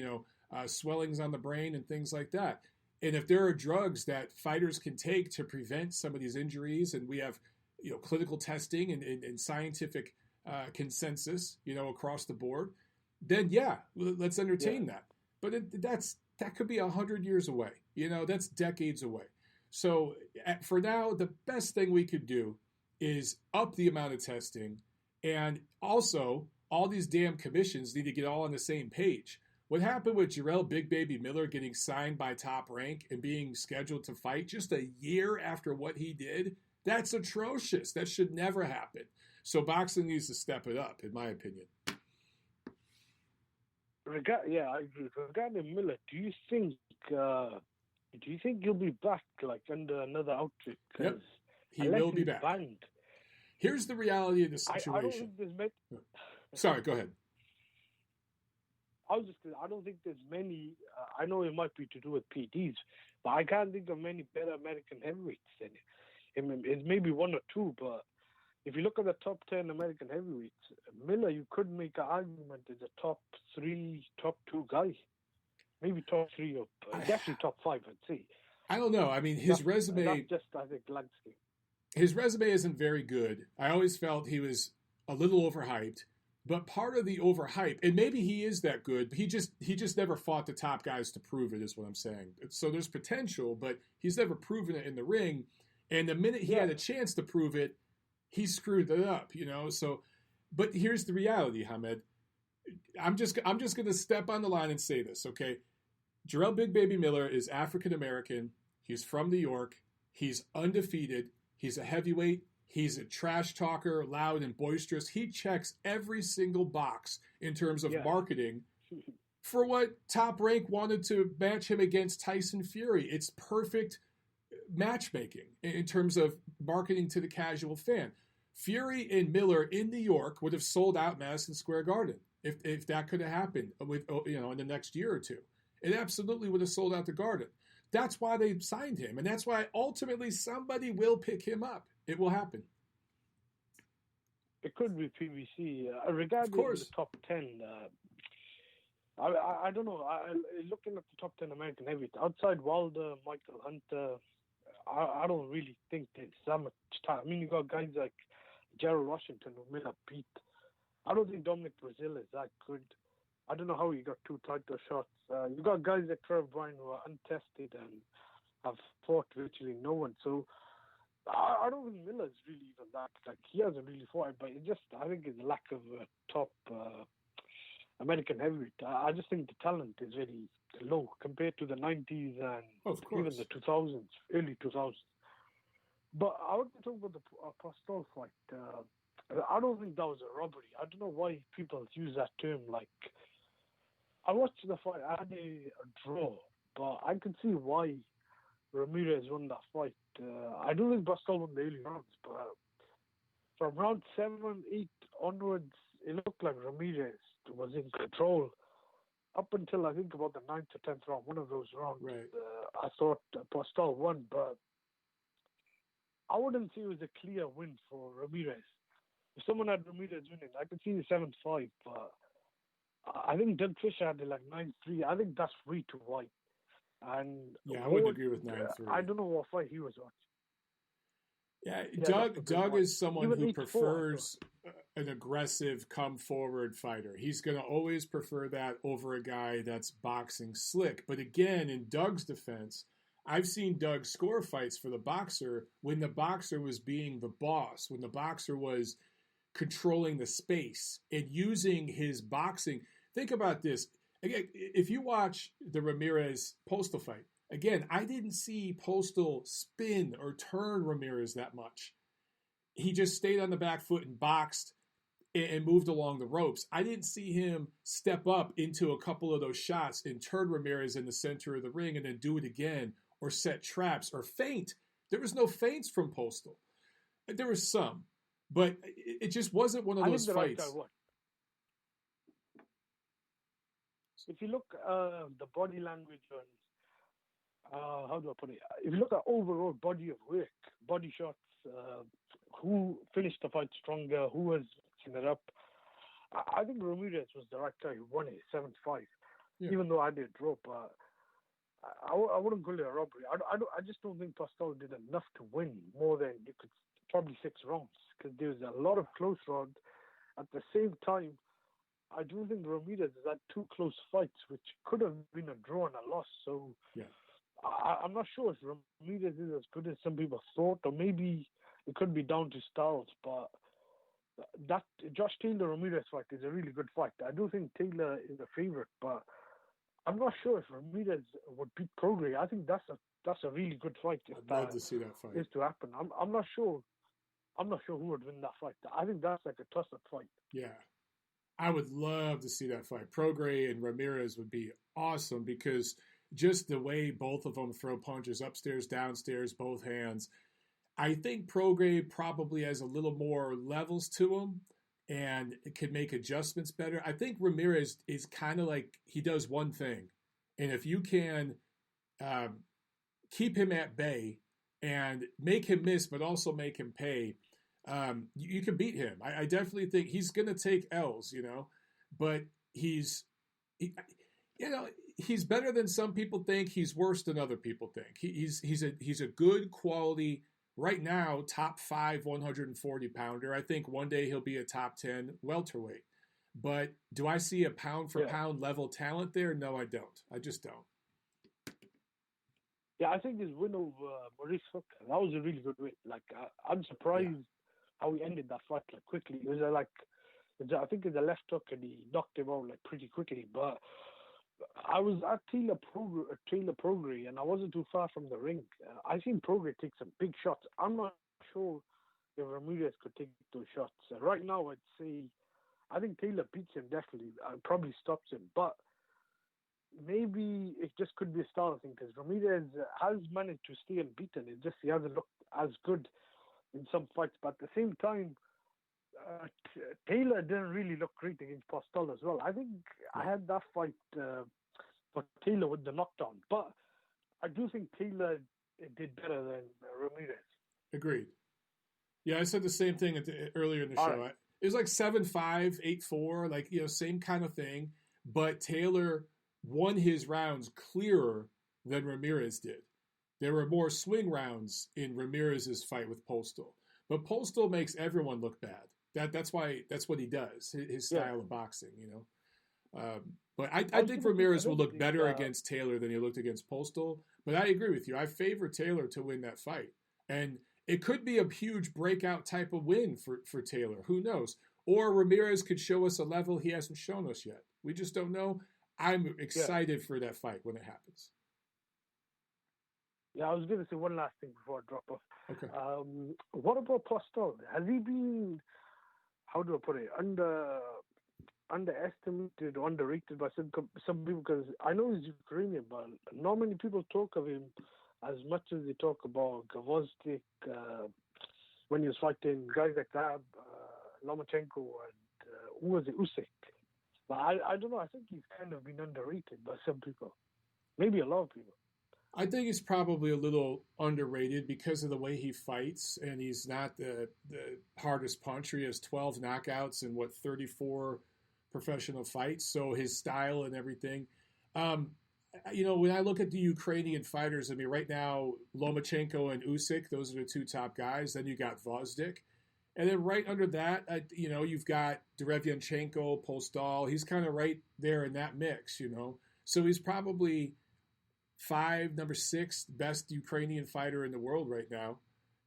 swellings on the brain and things like that. And if there are drugs that fighters can take to prevent some of these injuries, and we have, clinical testing and scientific consensus, across the board, then let's entertain that. But that could be 100 years away. That's decades away. So for now, the best thing we could do is up the amount of testing, and also all these damn commissions need to get all on the same page. What happened with Jarrell Big Baby Miller getting signed by Top Rank and being scheduled to fight just a year after what he did, that's atrocious. That should never happen. So boxing needs to step it up, in my opinion. I agree. Regarding Miller, do you think he'll be back, like, under another outfit? Yep, he will be back. Banned, here's the reality of the situation. I don't think there's Sorry, go ahead. I don't think there's many. I know it might be to do with PTs, but I can't think of many better American heavyweights than him. It's maybe one or two, but if you look at the top 10 American heavyweights, Miller, you could make an argument as a top 3, top 2 guy. Maybe top 3 or definitely top 5, I'd say. I don't know. I mean, his resume. That's just, I think, landscape. His resume isn't very good. I always felt he was a little overhyped. But part of the overhype, and maybe he is that good, but he just never fought the top guys to prove it, is what I'm saying. So there's potential, but he's never proven it in the ring. And the minute he had a chance to prove it, he screwed it up, So, but here's the reality, Hamed. I'm just going to step on the line and say this, okay? Jarrell Big Baby Miller is African American. He's from New York. He's undefeated. He's a heavyweight. He's a trash talker, loud and boisterous. He checks every single box in terms of marketing for what Top Rank wanted to match him against Tyson Fury. It's perfect matchmaking in terms of marketing to the casual fan. Fury and Miller in New York would have sold out Madison Square Garden if that could have happened with in the next year or two. It absolutely would have sold out the Garden. That's why they signed him, and that's why ultimately somebody will pick him up. It will happen. It could be PBC. Regarding the top 10, I don't know. Looking at the top 10 American heavyweights, outside Wilder, Michael Hunter, I don't really think there's that much time. I mean, you got guys like Gerald Washington who Miller beat. I don't think Dominic Brazil is that good. I don't know how he got 2 title shots. You got guys like Trevor Bryan who are untested and have fought virtually no one. So I don't think Miller's really even that. Like, he hasn't really fought, but I think it's a lack of top American heavyweight. I just think the talent is very low compared to the 90s and even the 2000s, early 2000s. But I want to talk about the Postal fight. I don't think that was a robbery. I don't know why people use that term. Like, I watched the fight. I had a draw, but I can see why Ramirez won that fight. I don't think Postal won the early rounds, but from round 7, 8 onwards, it looked like Ramirez was in control. Up until I think about the 9th or 10th round, one of those rounds, I thought Postal won, but I wouldn't say it was a clear win for Ramirez. If someone had Ramirez winning, I could see the 7-5, but I think Doug Fisher had it like 9-3. I think that's way too wide. And I would agree with 9-3. I don't know what fight he was watching. Doug is someone who prefers an aggressive, come-forward fighter. He's going to always prefer that over a guy that's boxing slick. But again, in Doug's defense, I've seen Doug score fights for the boxer when the boxer was being the boss, when the boxer was controlling the space and using his boxing. Think about this. Again, if you watch the Ramirez Postal fight, again, I didn't see Postal spin or turn Ramirez that much. He just stayed on the back foot and boxed and moved along the ropes. I didn't see him step up into a couple of those shots and turn Ramirez in the center of the ring and then do it again or set traps or feint. There was no feints from Postal. There was some, but it just wasn't one of those fights. If you look at the body language and how do I put it? If you look at overall body of work, body shots, who finished the fight stronger, who was mixing it up, I think Ramirez was the right guy who won it 7-5. Even though I did drop, I wouldn't call it a robbery. I just don't think Postal did enough to win more than you could probably 6 rounds because there was a lot of close rounds. At the same time, I do think Ramirez has had 2 close fights, which could have been a draw and a loss. So I'm not sure if Ramirez is as good as some people thought, or maybe it could be down to styles. But that Josh Taylor-Ramirez fight is a really good fight. I do think Taylor is a favorite, but I'm not sure if Ramirez would beat Prograis. I think that's a really good fight. I'd love to see that fight. Is to happen. I'm not sure. I'm not sure who would win that fight. I think that's like a toss-up fight. Yeah. I would love to see that fight. Prograis and Ramirez would be awesome because just the way both of them throw punches upstairs, downstairs, both hands. I think Prograis probably has a little more levels to him and it could make adjustments better. I think Ramirez is kind of like he does one thing. And if you can keep him at bay and make him miss but also make him pay, You can beat him. I definitely think he's going to take L's, but he's better than some people think. He's worse than other people think. He's a good quality right now, top 5 140 pounder. I think one day he'll be a top 10 welterweight. But do I see a pound for pound level talent there? No, I don't. I just don't. Yeah, I think his win over Maurice Hooker, that was a really good win. Like, I'm surprised how he ended that fight quickly. It was I think it was a left hook and he knocked him out pretty quickly. But I was at Taylor Prograis and I wasn't too far from the ring. I seen Prograis take some big shots. I'm not sure if Ramirez could take those shots. Right now, I'd say I think Taylor beats him definitely. Probably stops him, but maybe it just could be a style thing because Ramirez has managed to stay unbeaten. It's just he hasn't looked as good in some fights. But at the same time, Taylor didn't really look great against Postal as well. I think I had that fight for Taylor with the knockdown, but I do think Taylor did better than Ramirez. Agreed. Yeah, I said the same thing earlier in the show. Right. It was like 7-5, 8-4, same kind of thing. But Taylor won his rounds clearer than Ramirez did. There were more swing rounds in Ramirez's fight with Postal. But Postal makes everyone look bad. That's what he does, his style of boxing, But I think Ramirez will look better against Taylor than he looked against Postal. But I agree with you. I favor Taylor to win that fight. And it could be a huge breakout type of win for Taylor. Who knows? Or Ramirez could show us a level he hasn't shown us yet. We just don't know. I'm excited for that fight when it happens. Yeah, I was going to say one last thing before I drop off. Okay. What about Postal? Has he been, how do I put it, underestimated or underrated by some people? Because I know he's Ukrainian, but not many people talk of him as much as they talk about Gvozdyk when he was fighting guys like that, Lomachenko and who was it, Usyk. But I don't know. I think he's kind of been underrated by some people. Maybe a lot of people. I think he's probably a little underrated because of the way he fights, and he's not the hardest puncher. He has 12 knockouts in 34 professional fights, so his style and everything. When I look at the Ukrainian fighters, I mean, right now, Lomachenko and Usyk, those are the two top guys. Then you got Gvozdyk. And then right under that, you've got Derevianchenko, Postal. He's kind of right there in that mix, So he's probably number 6 best Ukrainian fighter in the world right now.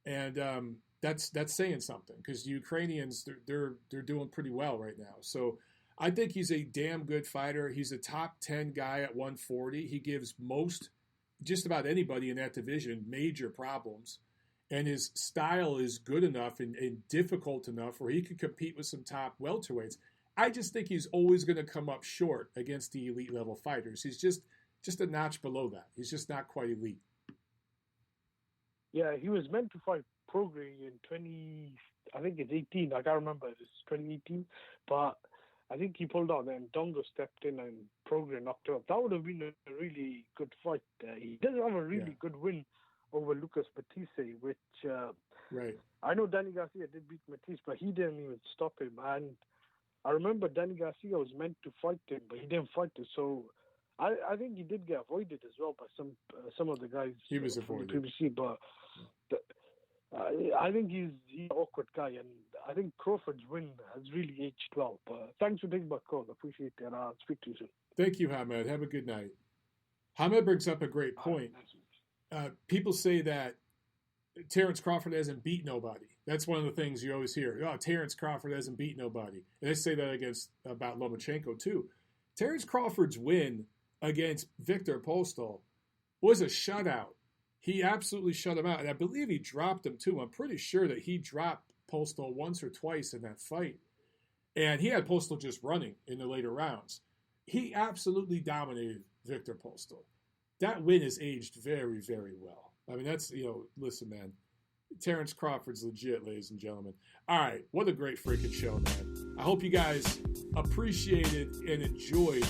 And that's saying something because the Ukrainians, they're doing pretty well right now. So I think he's a damn good fighter. He's a top 10 guy at 140. He gives just about anybody in that division major problems. And his style is good enough and difficult enough where he could compete with some top welterweights. I just think he's always going to come up short against the elite level fighters. He's just a notch below that. He's just not quite elite. Yeah, he was meant to fight Prograis in I think it's 18. I can't remember. It's 2018. But I think he pulled out and Dongo stepped in and Prograis knocked him up. That would have been a really good fight. He does have a really good win over Lucas Matisse, which right. I know Danny Garcia did beat Matisse, but he didn't even stop him. And I remember Danny Garcia was meant to fight him, but he didn't fight him. So I think he did get avoided as well by some of the guys. He was from avoided. the PBC, but I think he's an awkward guy, and I think Crawford's win has really aged well. But thanks for taking my call. I appreciate it, and I'll speak to you soon. Thank you, Hamed. Have a good night. Hamed brings up a great point. People say that Terrence Crawford hasn't beat nobody. That's one of the things you always hear. Oh, Terrence Crawford hasn't beat nobody. And they say that about Lomachenko, too. Terrence Crawford's win against Victor Postol was a shutout. He absolutely shut him out. And I believe he dropped him, too. I'm pretty sure that he dropped Postol once or twice in that fight. And he had Postal just running in the later rounds. He absolutely dominated Victor Postol. That win has aged very, very well. I mean, that's, listen, man. Terrence Crawford's legit, ladies and gentlemen. All right, what a great freaking show, man. I hope you guys appreciated and enjoyed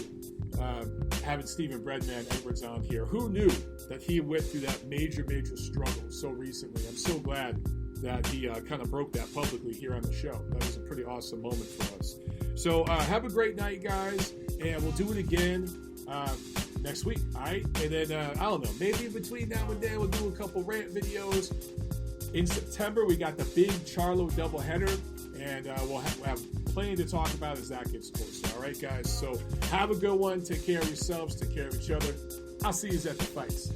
having Stephen Breadman Edwards on here. Who knew that he went through that major, major struggle so recently? I'm so glad that he kind of broke that publicly here on the show. That was a pretty awesome moment for us. So have a great night, guys, and we'll do it again next week, all right? And then, I don't know, maybe between now and then we'll do a couple rant videos. In September, we got the big Charlo doubleheader, and we'll have plenty to talk about as that gets closer, all right, guys? So have a good one. Take care of yourselves. Take care of each other. I'll see you at the fights.